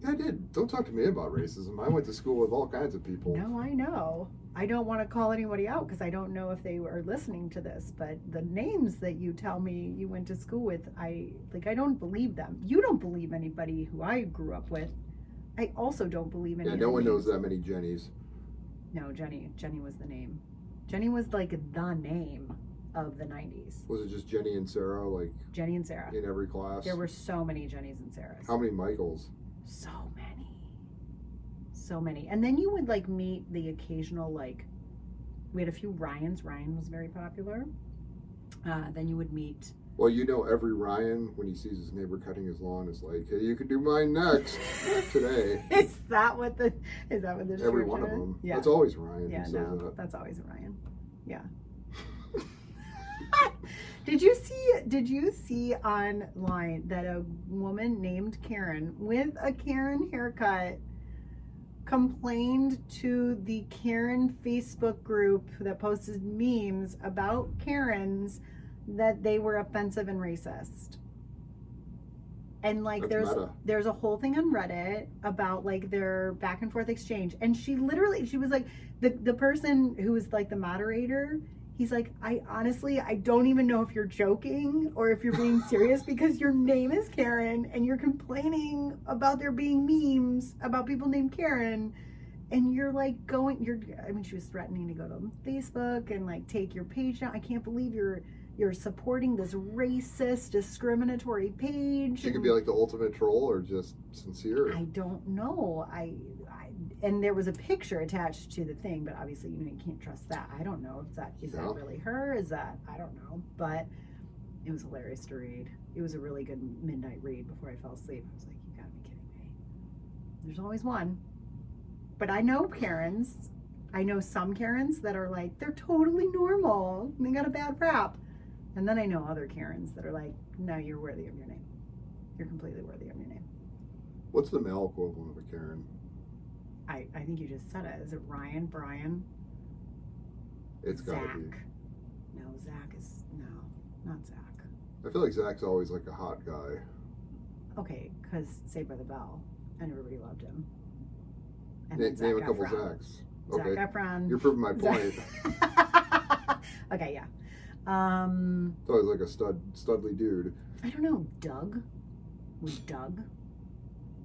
I did. Don't talk to me about racism. I went to school with all kinds of people. No, I know. I don't want to call anybody out because I don't know if they are listening to this, but the names that you tell me you went to school with, I don't believe them. You don't believe anybody who I grew up with. I also don't believe any Yeah, of no the one knows names. that many Jennies. No, Jenny was the name. Jenny was like the name of the 90s. Was it just Jenny and Sarah, like Jenny and Sarah. in every class? There were so many Jennies and Sarahs. How many Michaels? So many. So many. And then you would like meet the occasional, like, we had a few Ryans. Ryan was very popular. Then you would meet. Well, you know, every Ryan, when he sees his neighbor cutting his lawn, is like, "Hey, you can do mine next today." Is that what the Every one of description is? them. Yeah. That's always Ryan Yeah, who says no, that. that's always a Ryan. Yeah. Did you see online that a woman named Karen with a Karen haircut complained to the Karen Facebook group that posted memes about Karens that they were offensive and racist? And like That's meta. there's a whole thing on Reddit about like their back and forth exchange, and she was like the person who was like the moderator, he's like, I don't even know if you're joking or if you're being serious because your name is Karen and you're complaining about there being memes about people named Karen, and you're like she was threatening to go to Facebook and like take your page down. I can't believe you're supporting this racist, discriminatory page. She could be like the ultimate troll or just sincere. I don't know. And there was a picture attached to the thing, but obviously you can't trust that. I don't know if that is that really her? Is that, I don't know. But it was hilarious to read. It was a really good midnight read before I fell asleep. I was like, you gotta be kidding me. There's always one. But I know Karens. I know some Karens that are like, they're totally normal. And they got a bad rap. And then I know other Karens that are like, no, you're worthy of your name. You're completely worthy of your name. What's the male equivalent of a Karen? I think you just said it. Is it Ryan? Brian? It's gotta Zach? be. No, Zach is, no, not Zach. I feel like Zach's always like a hot guy. Okay, because Saved by the Bell, and everybody loved him. And Name then a couple Efron. Zachs. Okay. Zac Efron. You're proving my point. Okay, yeah. It's always like a studly dude. I don't know, Doug? Was Doug?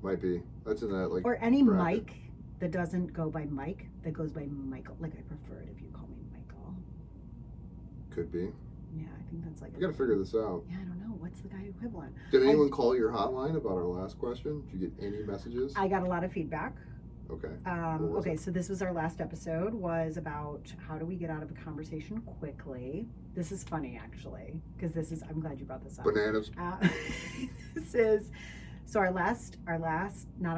Might be. That's in that like. Or any bracket. Mike that doesn't go by Mike, that goes by Michael. Like, I prefer it if you call me Michael. Could be. Yeah, I think that's like... We got to figure this out. Yeah, I don't know. What's the guy equivalent? Did anyone call your hotline about our last question? Did you get any messages? I got a lot of feedback. Okay. Okay, so this was our last episode, was about how do we get out of a conversation quickly. This is funny, actually, because I'm glad you brought this up. Bananas. This is, so not our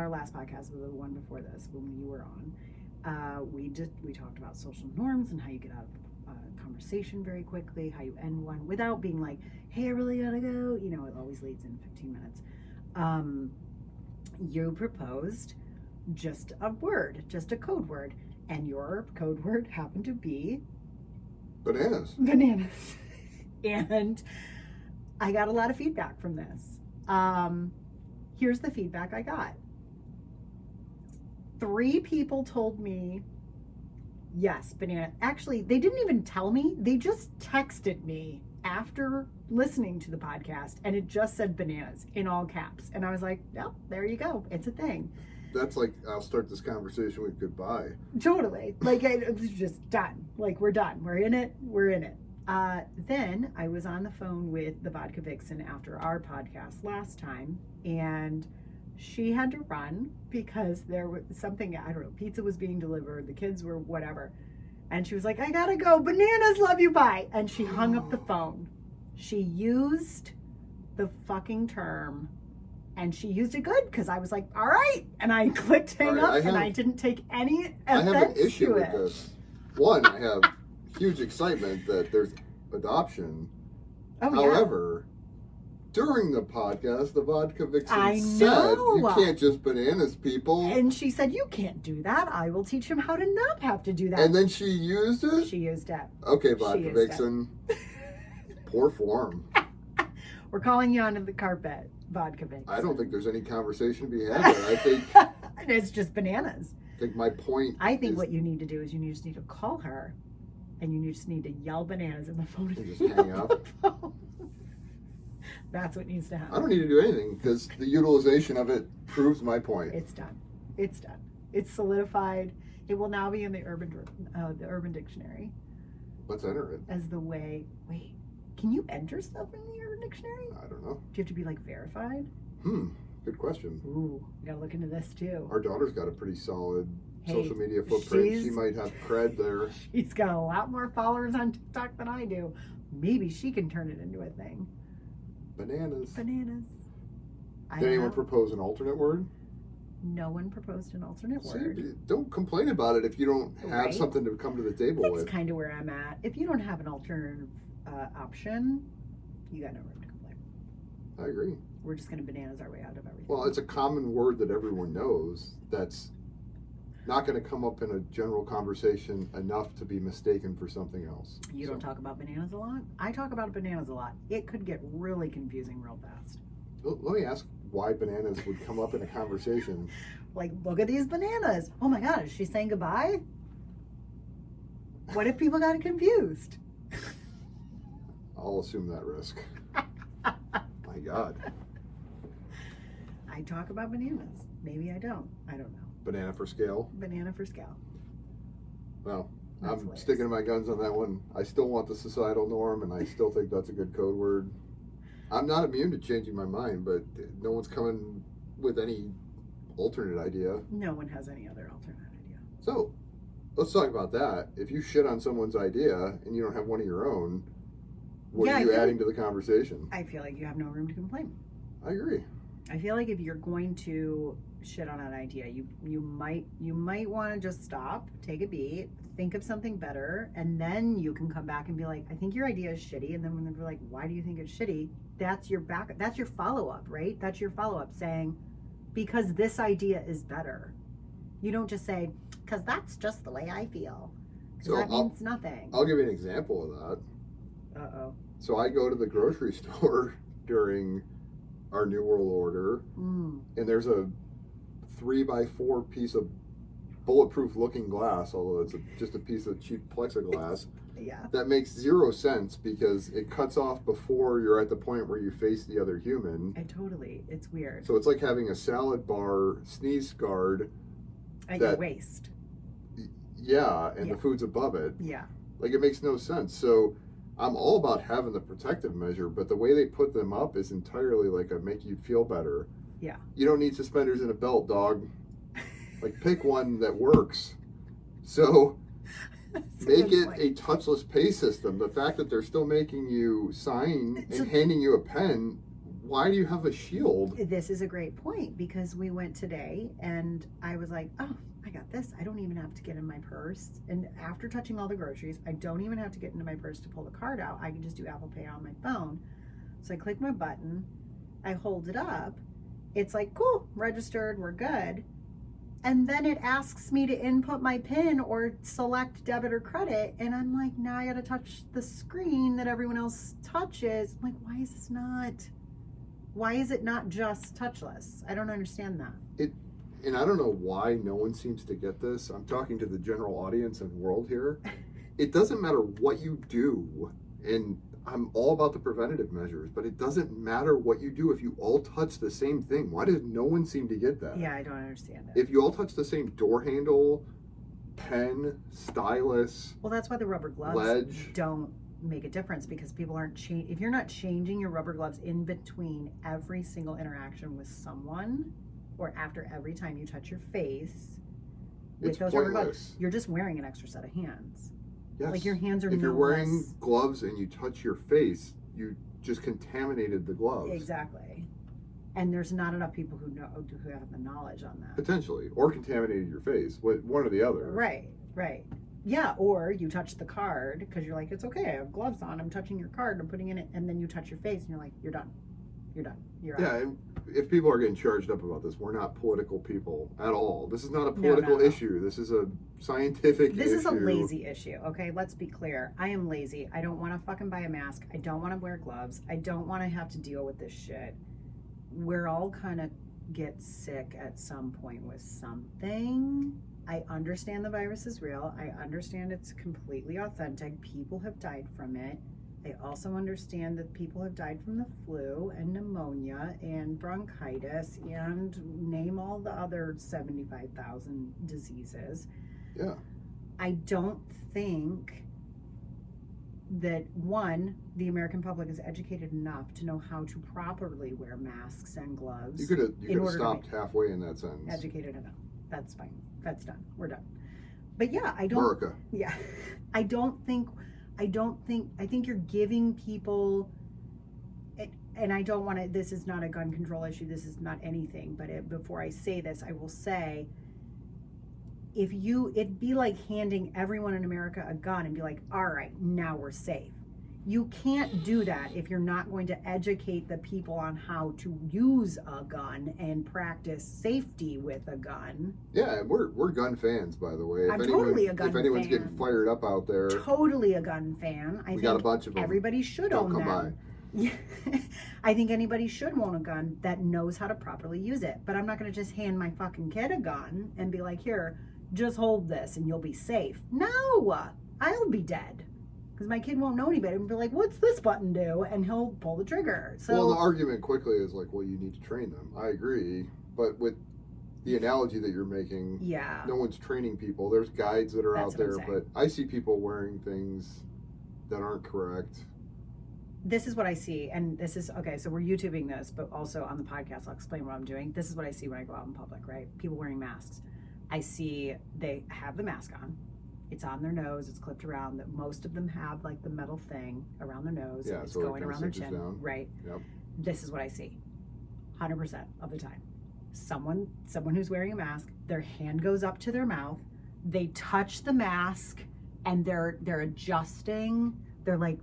last podcast, but the one before this, when you were on, we talked about social norms and how you get out of a conversation very quickly, how you end one without being like, hey, I really gotta go. You know, it always leads in 15 minutes. You proposed just a code word, and your code word happened to be Bananas. And I got a lot of feedback from this. Here's the feedback I got. 3 people told me, yes, banana. Actually, they didn't even tell me. They just texted me after listening to the podcast, and it just said bananas in all caps. And I was like, well, there you go. It's a thing. That's like, I'll start this conversation with goodbye. Totally. Like, it was just done. Like, we're done. We're in it. Then I was on the phone with the Vodka Vixen after our podcast last time, and she had to run because there was something, I don't know, pizza was being delivered, the kids were whatever. And she was like, I gotta go. Bananas, love you, bye. And she hung up the phone. She used the fucking term. And she used it good because I was like, all right. And I clicked hang up, and I didn't take any offense to it. I have an issue with this. One, I have huge excitement that there's adoption. Oh, however, during the podcast, the Vodka Vixen said, you can't just bananas people. And she said, you can't do that. I will teach him how to not have to do that. And then she used it? She used it. Okay, Vodka Vixen. Poor form. We're calling you onto the carpet. Vodka Vixen. I don't think there's any conversation to be had there. I think it's just bananas. I think my point what you need to do is you just need to call her, and you just need to yell bananas in the phone and just hang up. That's what needs to happen. I don't need to do anything because the utilization of it proves my point. It's done. It's solidified. It will now be in the Urban Dictionary. Let's enter it. As the way. Wait. Can you enter stuff in the Urban Dictionary? I don't know. Do you have to be like verified? Good question. Ooh, we gotta look into this too. Our daughter's got a pretty solid social media footprint. She might have cred there. She's got a lot more followers on TikTok than I do. Maybe she can turn it into a thing. Bananas. Did anyone propose an alternate word? No one proposed an alternate word. Don't complain about it if you don't have something to come to the table with. That's kind of where I'm at. If you don't have an alternative option, you got no room to complain. I agree. We're just going to bananas our way out of everything. Well, it's a common word that everyone knows that's not going to come up in a general conversation enough to be mistaken for something else. You don't talk about bananas a lot? I talk about bananas a lot. It could get really confusing real fast. Let me ask why bananas would come up in a conversation. Like, look at these bananas. Oh my God, is she saying goodbye? What if people got confused? I'll assume that risk. My God. I talk about bananas. Maybe I don't. I don't know. Banana for scale? Banana for scale. Well, I'm sticking to my guns on that one. I still want the societal norm, and I still think that's a good code word. I'm not immune to changing my mind, but no one's coming with any alternate idea. No one has any other alternate idea. So, let's talk about that. If you shit on someone's idea and you don't have one of your own, what are you adding to the conversation? I feel like you have no room to complain. I agree. I feel like if you're going to shit on an idea, you might want to just stop, take a beat, think of something better, and then you can come back and be like, I think your idea is shitty. And then when they're like, why do you think it's shitty? That's your follow-up, right? That's your follow-up saying, because this idea is better. You don't just say, because that's just the way I feel. So that means nothing. I'll give you an example of that. Uh-oh. So I go to the grocery store during our New World Order, and there's a 3x4 piece of bulletproof looking glass, although it's just a piece of cheap plexiglass. Yeah. That makes zero sense because it cuts off before you're at the point where you face the other human. It's weird. So it's like having a salad bar sneeze guard at your waist. Yeah, and the food's above it. Yeah. Like, it makes no sense. So I'm all about having the protective measure, but the way they put them up is entirely like a make you feel better. Yeah. You don't need suspenders and a belt, dog. Like, pick one that works. So make it a touchless pay system. The fact that they're still making you sign and handing you a pen, why do you have a shield? This is a great point, because we went today and I was like, oh, I got this. I don't even have to get in my purse. And after touching all the groceries, I don't even have to get into my purse to pull the card out. I can just do Apple Pay on my phone. So I click my button, I hold it up. It's like, cool, registered, we're good. And then it asks me to input my PIN or select debit or credit. And I'm like, now I got to touch the screen that everyone else touches. I'm like, why is it not just touchless? I don't understand that. And I don't know why no one seems to get this. I'm talking to the general audience and world here. It doesn't matter what you do, and I'm all about the preventative measures, but it doesn't matter what you do if you all touch the same thing. Why does no one seem to get that? Yeah, I don't understand it. If you all touch the same door handle, pen, stylus, well, that's why the rubber gloves ledge don't make a difference, because people aren't if you're not changing your rubber gloves in between every single interaction with someone, or after every time you touch your face with those rubber gloves, you're just wearing an extra set of hands. Yes. Like, your hands are if you're wearing gloves and you touch your face, you just contaminated the gloves. Exactly. And there's not enough people who have the knowledge on that. Potentially. Or contaminated your face. One or the other. Right. Yeah, or you touch the card because you're like, it's okay, I have gloves on, I'm touching your card, I'm putting in it, and then you touch your face and you're like, you're done. You're out. Yeah, and if people are getting charged up about this, we're not political people at all. This is not a political issue. This is a scientific issue. This is a lazy issue, okay? Let's be clear. I am lazy. I don't want to fucking buy a mask. I don't want to wear gloves. I don't want to have to deal with this shit. We're all kind of get sick at some point with something. I understand the virus is real. I understand it's completely authentic. People have died from it. I also understand that people have died from the flu and pneumonia and bronchitis and name all the other 75,000 diseases. Yeah. I don't think that, one, the American public is educated enough to know how to properly wear masks and gloves. You could have stopped halfway in that sentence. Educated enough. That's fine. That's done. We're done. But yeah, I think you're giving people, and I don't want to, this is not a gun control issue, this is not anything, but before I say this, I will say, it'd be like handing everyone in America a gun and be like, all right, now we're safe. You can't do that if you're not going to educate the people on how to use a gun and practice safety with a gun. Yeah, we're gun fans, by the way. Totally a gun fan. If anyone's getting fired up out there. Totally a gun fan. We got a bunch of them. Everybody should own them. Yeah. I think anybody should own a gun that knows how to properly use it. But I'm not going to just hand my fucking kid a gun and be like, here, just hold this and you'll be safe. No, I'll be dead. Because my kid won't know any better and be like, what's this button do? And he'll pull the trigger. So, well, the argument quickly is like, well, you need to train them. I agree. But with the analogy that you're making, yeah, no one's training people. There's guides that are out there, but I see people wearing things that aren't correct. This is what I see. And this is, okay, so we're YouTubing this, but also on the podcast, I'll explain what I'm doing. This is what I see when I go out in public, right? People wearing masks. I see they have the mask on. It's on their nose. It's clipped around. That most of them have like the metal thing around their nose. Yeah, it's so going around their chin. Down. Right. Yep. This is what I see. 100% of the time. Someone who's wearing a mask, their hand goes up to their mouth. They touch the mask and they're adjusting. They're like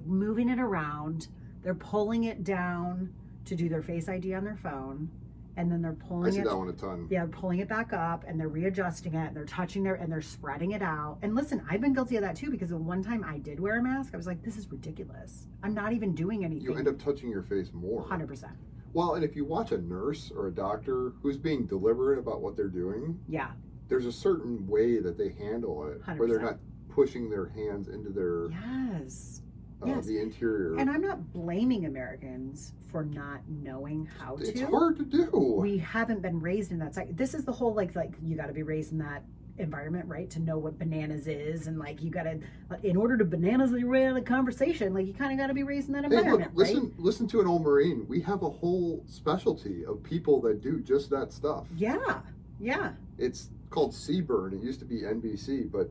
moving it around. They're pulling it down to do their Face ID on their phone. And then they're pulling it. I see that one a ton. Yeah, pulling it back up, and they're readjusting it, and they're touching and they're spreading it out. And listen, I've been guilty of that too, because the one time I did wear a mask, I was like, this is ridiculous. I'm not even doing anything. You end up touching your face more. 100%. Well, and if you watch a nurse or a doctor who's being deliberate about what they're doing, yeah, there's a certain way that they handle it, 100%. where they're not pushing their hands into their yes. the interior. And I'm not blaming Americans for not knowing how to. It's hard to do. We haven't been raised in that side. This is the whole like you got to be raised in that environment, right? To know what bananas is, and like you gotta, in order to bananas the way of the conversation, like you kind of got to be raised in that environment. Hey, look, listen to an old Marine. We have a whole specialty of people that do just that stuff. Yeah. It's called CBURN. It used to be NBC, but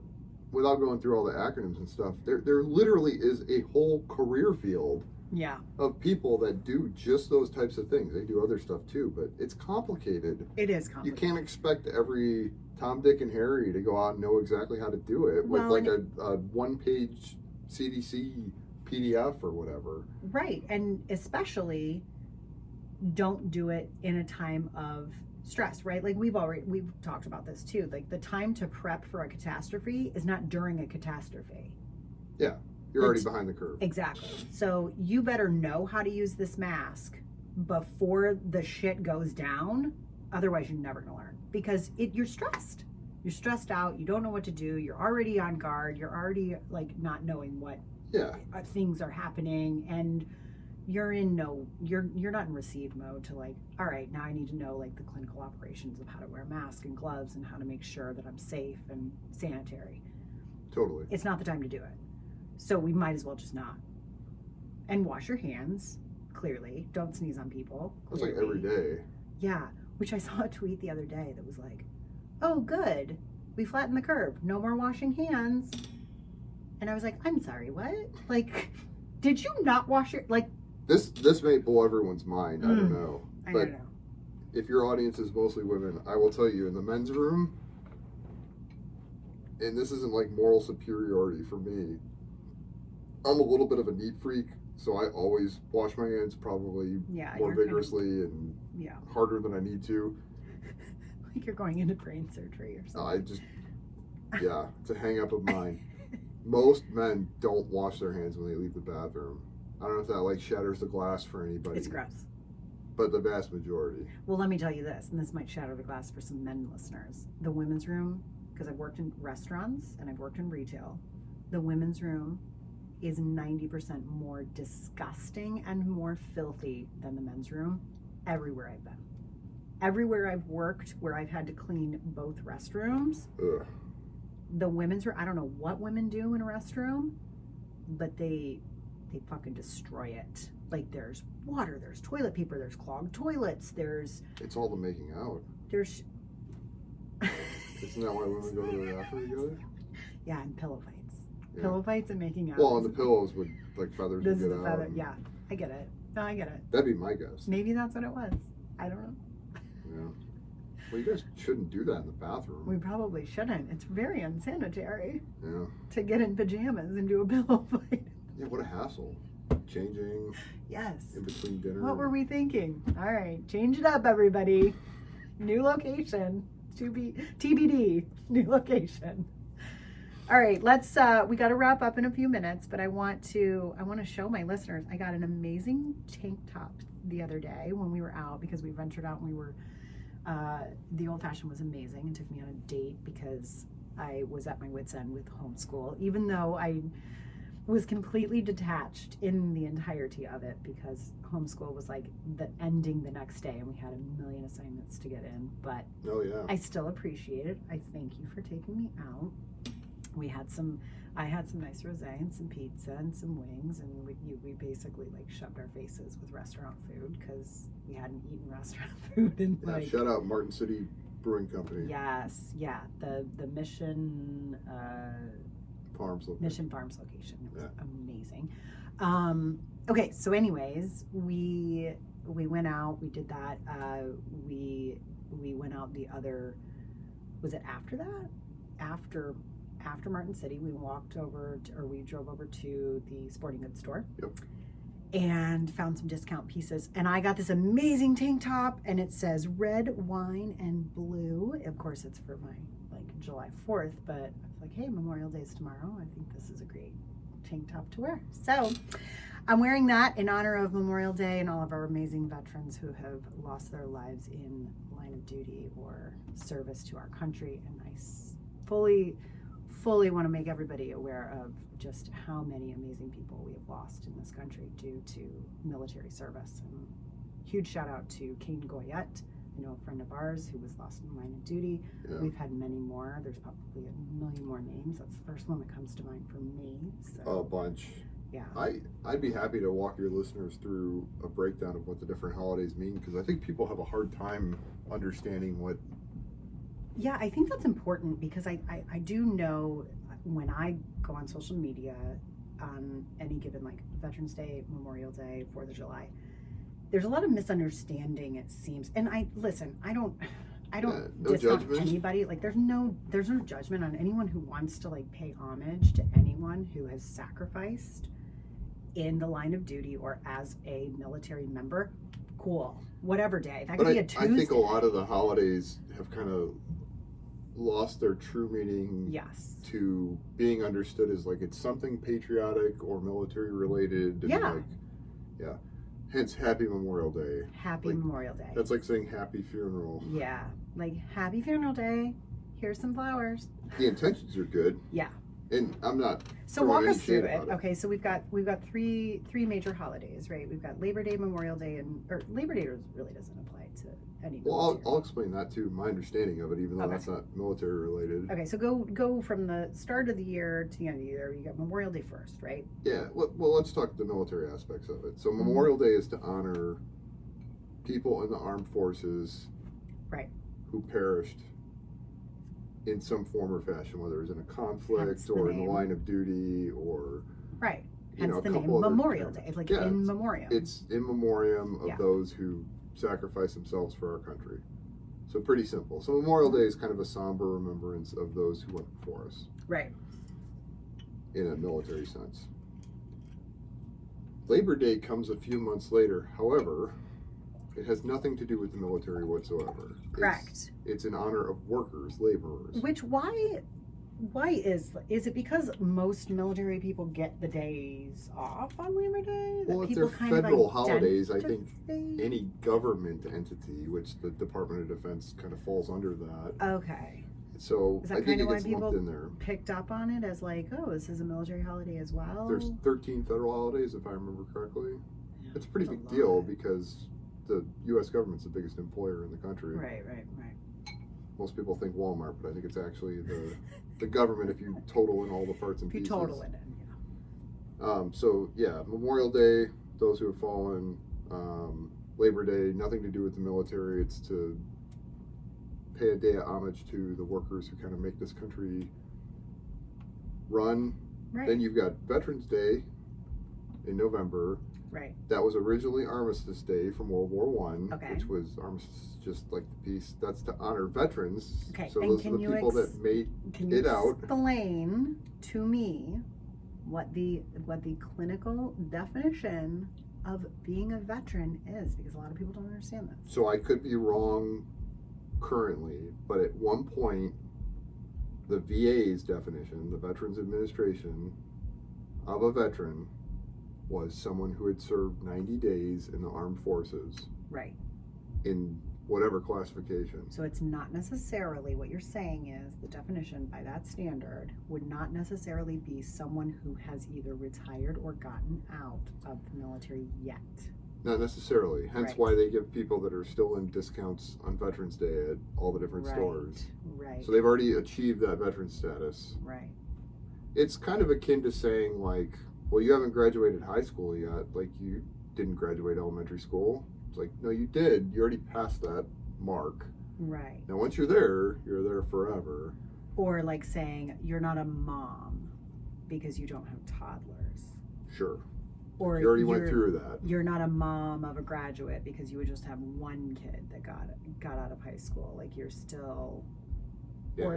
without going through all the acronyms and stuff, there literally is a whole career field. Yeah. Of people that do just those types of things. They do other stuff too, but it's complicated. It is complicated. You can't expect every Tom, Dick, and Harry to go out and know exactly how to do it with like a one-page CDC PDF or whatever. Right, and especially don't do it in a time of stress, right? Like we've talked about this too. Like the time to prep for a catastrophe is not during a catastrophe. Yeah. You're already behind the curve. Exactly. So you better know how to use this mask before the shit goes down. Otherwise, you're never going to learn because you're stressed. You're stressed out. You don't know what to do. You're already on guard. You're already like not knowing what things are happening, and you're not in receive mode to like, all right, now I need to know like the clinical operations of how to wear a mask and gloves and how to make sure that I'm safe and sanitary. Totally. It's not the time to do it. So we might as well just not. And wash your hands, clearly. Don't sneeze on people. That's like every day. Yeah, which I saw a tweet the other day that was like, oh, good. We flattened the curve. No more washing hands. And I was like, I'm sorry, what? Like, did you not wash your, like. This may blow everyone's mind. I don't know. I don't know. If your audience is mostly women, I will tell you, in the men's room, and this isn't like moral superiority for me, I'm a little bit of a neat freak, so I always wash my hands probably more vigorously and harder than I need to. Like you're going into brain surgery or something. It's a hang up of mine. Most men don't wash their hands when they leave the bathroom. I don't know if that like shatters the glass for anybody. It's gross. But the vast majority. Well, let me tell you this, and this might shatter the glass for some men listeners. The women's room, because I've worked in restaurants and I've worked in retail, the women's room is 90% more disgusting and more filthy than the men's room everywhere I've been. Everywhere I've worked where I've had to clean both restrooms, the women's room, I don't know what women do in a restroom, but they fucking destroy it. Like there's water, there's toilet paper, there's clogged toilets, It's all the making out. There's... Isn't that why women go to the bathroom together? Yeah, and pillow fights. Yeah. Pillow fights and making out. Well, and the pillows would, like, feathers would get out. Feather. Yeah, I get it. No, I get it. That'd be my guess. Maybe that's what it was. I don't know. Yeah. Well, you guys shouldn't do that in the bathroom. We probably shouldn't. It's very unsanitary. Yeah. To get in pajamas and do a pillow fight. Yeah, what a hassle. Changing. Yes. In between dinner. What were we thinking? All right, change it up, everybody. New location. TBD. New location. All right, let's we got to wrap up in a few minutes, but I want to show my listeners. I got an amazing tank top the other day when we were out, because we ventured out and we were the old fashioned was amazing and took me on a date because I was at my wit's end with homeschool, even though I was completely detached in the entirety of it because homeschool was like the ending the next day and we had a million assignments to get in, but I still appreciate it. I thank you for taking me out. I had some nice rosé and some pizza and some wings, and we basically like shoved our faces with restaurant food because we hadn't eaten restaurant food in like. Shout out Martin City Brewing Company. Yes, yeah, the Mission Farms location. Mission Farms location. It was amazing. Okay, so anyways, we went out. We did that. We went out the other. Was it after that? After Martin City, we drove over to the sporting goods store. Yep. And found some discount pieces. And I got this amazing tank top, and it says red, wine, and blue. Of course, it's for my July 4th, but I was like, hey, Memorial Day's tomorrow. I think this is a great tank top to wear. So I'm wearing that in honor of Memorial Day and all of our amazing veterans who have lost their lives in line of duty or service to our country. And I fully want to make everybody aware of just how many amazing people we have lost in this country due to military service. And huge shout out to Kane Goyette, a friend of ours who was lost in the line of duty. Yeah. We've had many more. There's probably a million more names. That's the first one that comes to mind for me. So. A bunch. Yeah. I'd be happy to walk your listeners through a breakdown of what the different holidays mean, because I think people have a hard time understanding what. Yeah, I think that's important, because I do know when I go on social media on any given, like, Veterans Day, Memorial Day, 4th of July, there's a lot of misunderstanding, it seems. And I don't no discount judgment. anybody. Like, there's no judgment on anyone who wants to, like, pay homage to anyone who has sacrificed in the line of duty or as a military member. Cool. Whatever day. That could be a Tuesday. I think a lot of the holidays have kind of lost their true meaning. Yes. To being understood as, like, it's something patriotic or military related. And Yeah. Like, yeah. Hence, Happy Memorial Day. Happy Memorial Day. That's like saying Happy Funeral. Yeah. Like, Happy Funeral Day. Here's some flowers. The intentions are good. Yeah. And I'm not. So walk us through it. Okay, so we've got three major holidays, right? We've got Labor Day, Memorial Day, or Labor Day really doesn't apply to any. Well, I'll explain that too. My understanding of it, even though that's not military related. Okay, so go from the start of the year to the end of the year. You got Memorial Day first, right? Yeah. Well, let's talk the military aspects of it. So Memorial Day is to honor people in the armed forces, right, who perished in some form or fashion, whether it was in a conflict or in the line of duty or right. Hence the name Memorial Day, like in memoriam. It's in memoriam of those who sacrificed themselves for our country. So pretty simple. So Memorial Day is kind of a somber remembrance of those who went before us. Right. In a military sense. Labor Day comes a few months later. However, it has nothing to do with the military whatsoever. Correct. It's in honor of workers, laborers. Which why is it because most military people get the days off on Labor Day? Well, if they're federal holidays, I think any government entity, which the Department of Defense kind of falls under that. Okay. So I think it gets lumped in there. Picked up on it as like, oh, this is a military holiday as well. There's 13 federal holidays, if I remember correctly. Yeah, it's a pretty big deal because the U.S. government's the biggest employer in the country. Right. Most people think Walmart, but I think it's actually the government if you total in all the parts and pieces. If you total it in, yeah. So, yeah, Memorial Day, those who have fallen. Labor Day, nothing to do with the military. It's to pay a day of homage to the workers who kind of make this country run. Right. Then you've got Veterans Day in November. Right. That was originally Armistice Day from World War I, okay. which was armistice, just like the peace. That's to honor veterans. Okay. So and those are the people that made it out. Explain to me what the clinical definition of being a veteran is, because a lot of people don't understand that. So I could be wrong currently, but at one point, the VA's definition, the Veterans Administration of a veteran, was someone who had served 90 days in the armed forces. Right. In whatever classification. So it's not necessarily, what you're saying is, the definition by that standard would not necessarily be someone who has either retired or gotten out of the military yet. Not necessarily. Hence why they give people that are still in discounts on Veterans Day at all the different stores. Right. So they've already achieved that veteran status. Right. It's kind of akin to saying, like, well, you haven't graduated high school yet. Like, you didn't graduate elementary school. It's like, no, you did. You already passed that mark. Right. Now, once you're there forever. Or like saying you're not a mom because you don't have toddlers. Sure. Or you already went through that. You're not a mom of a graduate because you would just have one kid that got out of high school. Like, you're still. Yeah,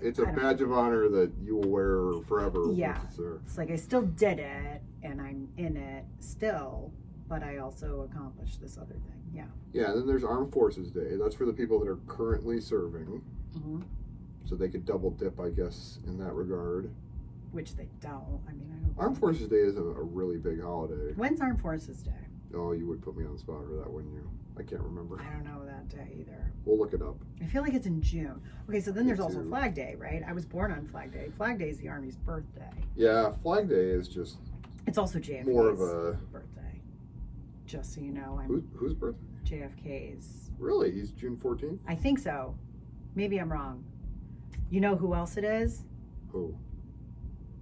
it's a badge of honor that you will wear forever. Yeah, it's like I still did it and I'm in it still, but I also accomplished this other thing. Yeah. Yeah, and then there's Armed Forces Day. That's for the people that are currently serving. Mm-hmm. So they could double dip, I guess, in that regard. Which they don't. I mean, I don't. Armed Forces Day isn't a really big holiday. When's Armed Forces Day? Oh, you would put me on the spot for that, wouldn't you? I can't remember. I don't know that day either. We'll look it up. I feel like it's in June. Okay, so then there's also Flag Day, right? I was born on Flag Day. Flag Day is the Army's birthday. Yeah, Flag Day is just. It's also JFK's more of a birthday. Just so you know, whose birthday? JFK's. Really? He's June 14th? I think so. Maybe I'm wrong. You know who else it is? Who?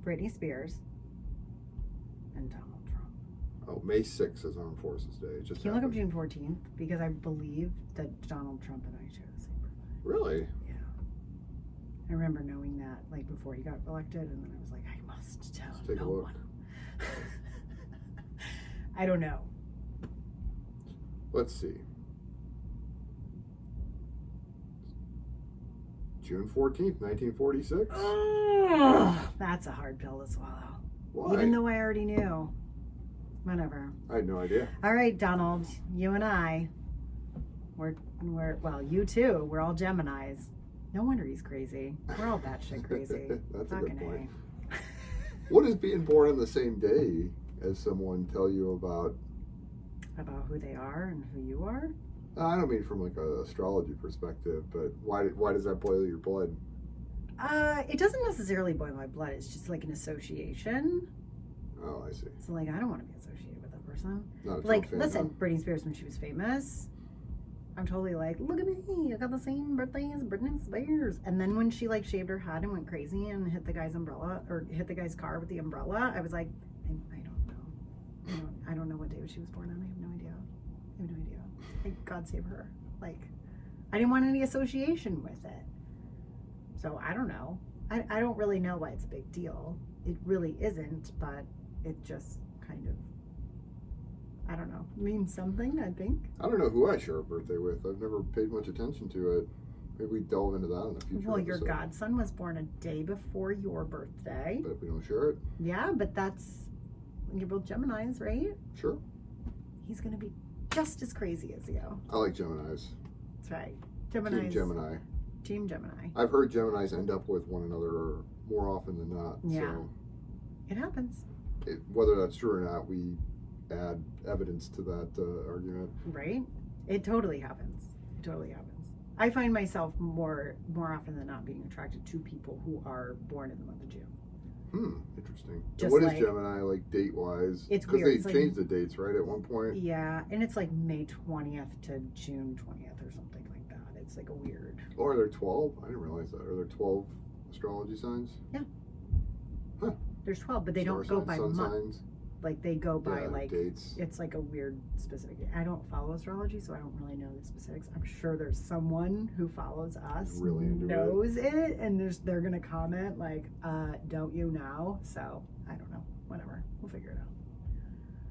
Britney Spears and Donald Trump. Oh, May 6th is Armed Forces Day. It just Can you look up happened. June 14th? Because I believe that Donald Trump and I share the same birthday. Really? Yeah. I remember knowing that like before he got elected, and then I was like, I must tell Let's take no a look. one. I don't know. Let's see. June 14th, 1946? Oh, that's a hard pill to swallow. Why? Even though I already knew. Whatever. I had no idea. All right, Donald, you and I, we're well, you too. We're all Geminis. No wonder he's crazy. We're all batshit crazy. That's a Fucking good point. A. What does being born on the same day as someone tell you about? About who they are and who you are? I don't mean from like an astrology perspective, but why does that boil your blood? It doesn't necessarily boil my blood. It's just like an association. Oh, I see. So like, I don't want to be associated with that person. Not a Like, Trump fan, listen, Britney Spears, when she was famous, I'm totally like, look at me, I got the same birthday as Britney Spears. And then when she like shaved her head and went crazy and hit the guy's umbrella, or hit the guy's car with the umbrella, I was like, I don't know. I don't know what day she was born on. I have no idea. Like, God save her. Like, I didn't want any association with it. So I don't know. I don't really know why it's a big deal. It really isn't, but it just kind of, I don't know, means something, I think. I don't know who I share a birthday with. I've never paid much attention to it. Maybe we delve into that in a future Well, your episode. godson was born a day before your birthday. But if we don't share it, Yeah, but that's, you're both Geminis, right? sure. He's going to be just as crazy as you. I like Geminis. That's right. Team Geminis. Gemini. Team Gemini. I've heard Geminis end up with one another more often than not. Yeah. So It happens. whether that's true or not, we add evidence to that argument. Right? It totally happens. It totally happens. I find myself more often than not being attracted to people who are born in the month of June. Interesting. Just And what is like- Gemini like date wise? It's because weird. they It's like- changed the dates, right? At one point. Yeah, and it's like May 20th to June 20th or something like that. It's like a weird. Or are there 12? I didn't realize that. Are there 12 astrology signs? There's 12, but they don't Star go signs, by sun month. signs? Like they go by Yeah, like dates. it's like a weird specific. I don't follow astrology, so I don't really know the specifics. I'm sure there's someone who follows us Really into it. knows it, and they're gonna comment like, "Don't you now?" So I don't know. Whatever, we'll figure it out.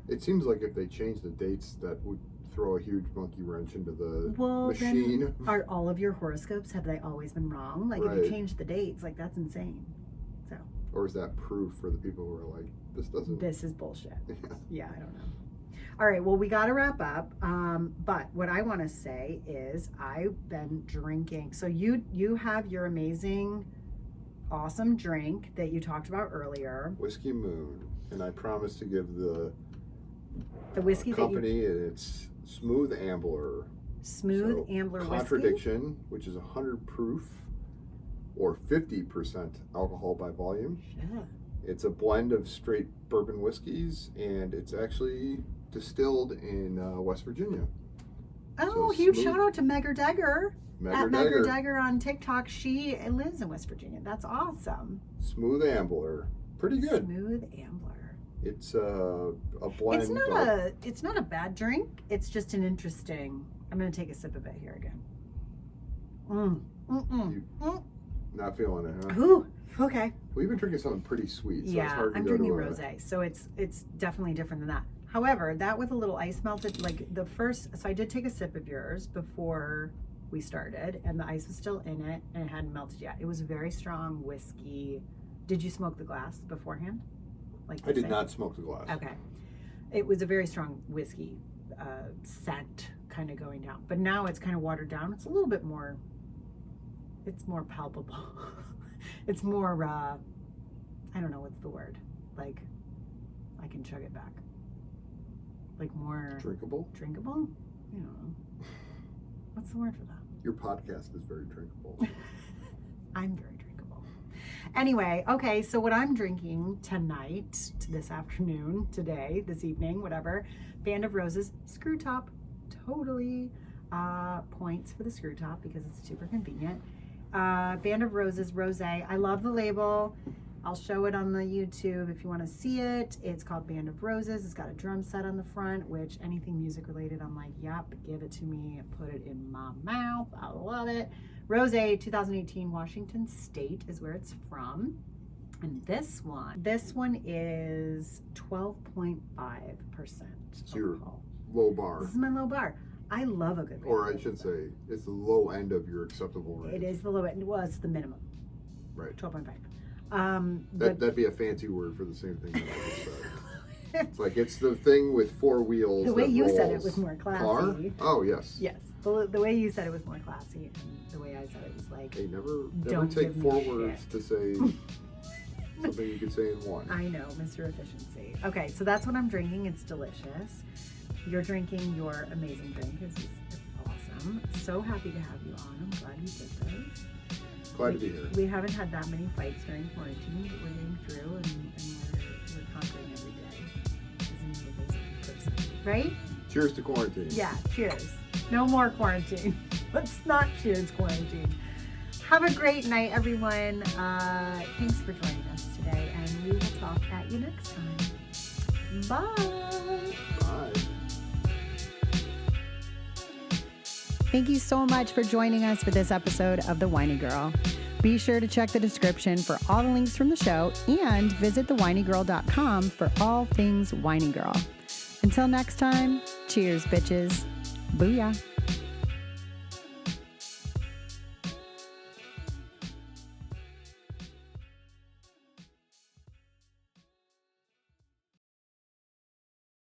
It seems like if they change the dates, that would throw a huge monkey wrench into the Well, machine. then, are all of your horoscopes, have they always been wrong? Like, if Right. you change the dates, like, that's insane. So, Or is that proof for the people who are like, this doesn't. this is bullshit. Yeah. Yeah, I don't know. All right, well, we got to wrap up. But what I want to say is I've been drinking. So you have your amazing, awesome drink that you talked about earlier. Whiskey Moon. And I promise to give the The whiskey that you... company its Smooth Ambler. Smooth So, Ambler whiskey. Contradiction, which is 100 proof or 50% alcohol by volume. Yeah. It's a blend of straight bourbon whiskeys, and it's actually distilled in West Virginia. Oh, So huge smooth- shout out to Megger Degger. At Megger Megger Degger on TikTok. She lives in West Virginia. That's awesome. Smooth Ambler. Pretty good. Smooth Ambler. It's a blend. It's not a bad drink. It's just an interesting. I'm gonna take a sip of it here again. Not feeling it, huh? Ooh, okay. We've been drinking something pretty sweet, so it's Yeah, hard to I'm go drinking to a- rosé, so it's definitely different than that. However, that with a little ice melted, like the first. So I did take a sip of yours before we started, and the ice was still in it, and it hadn't melted yet. It was a very strong whiskey. Did you smoke the glass beforehand? Like I did say? not smoke the glass. Okay. It was a very strong whiskey scent kind of going down. But now it's kind of watered down. It's a little bit more, it's more palpable. It's more, I don't know what's the word. Like, I can chug it back. Like more Drinkable? drinkable? I don't know. What's the word for that? Your podcast is very drinkable. I'm very drinkable. Anyway, okay, so what I'm drinking tonight, this afternoon, today, this evening, whatever, Band of Roses, Screw Top. totally points for the screw top because it's super convenient. Band of Roses Rosé. I love the label. I'll show it on the YouTube if you want to see it. It's called Band of Roses. It's got a drum set on the front, which anything music related, I'm like, yep, give it to me and put it in my mouth. I love it. Rosé 2018 Washington State is where it's from. And this one is 12.5% alcohol. Low bar. This is my low bar. I love a good beer. Or I should say, it's the low end of your acceptable range. It is the low end. Well, it's the minimum. Right. 12.5. That'd be a fancy word for the same thing that I just said. It's like, it's the thing with four wheels. The way that you rolls. said it was more classy. Car? Oh, yes. Yes. The way you said it was more classy, and the way I said it was like, Hey, never don't take give 4 me words shit. to say something you could say in one. I know, Mr. Efficiency. Okay, so that's what I'm drinking. It's delicious. You're drinking your amazing drink. It's awesome. So happy to have you on. I'm glad you did this. Glad to be here. We haven't had that many fights during quarantine, but we're getting through and we're conquering every day as a new amazing person. Right? Cheers to quarantine. Yeah, cheers. No more quarantine. Let's not cheers quarantine. Have a great night, everyone. Thanks for joining us today, and we will talk at you next time. Bye. Bye. Thank you so much for joining us for this episode of The Winey Girl. Be sure to check the description for all the links from the show and visit thewineygirl.com for all things Winey Girl. Until next time, cheers, bitches. Booyah.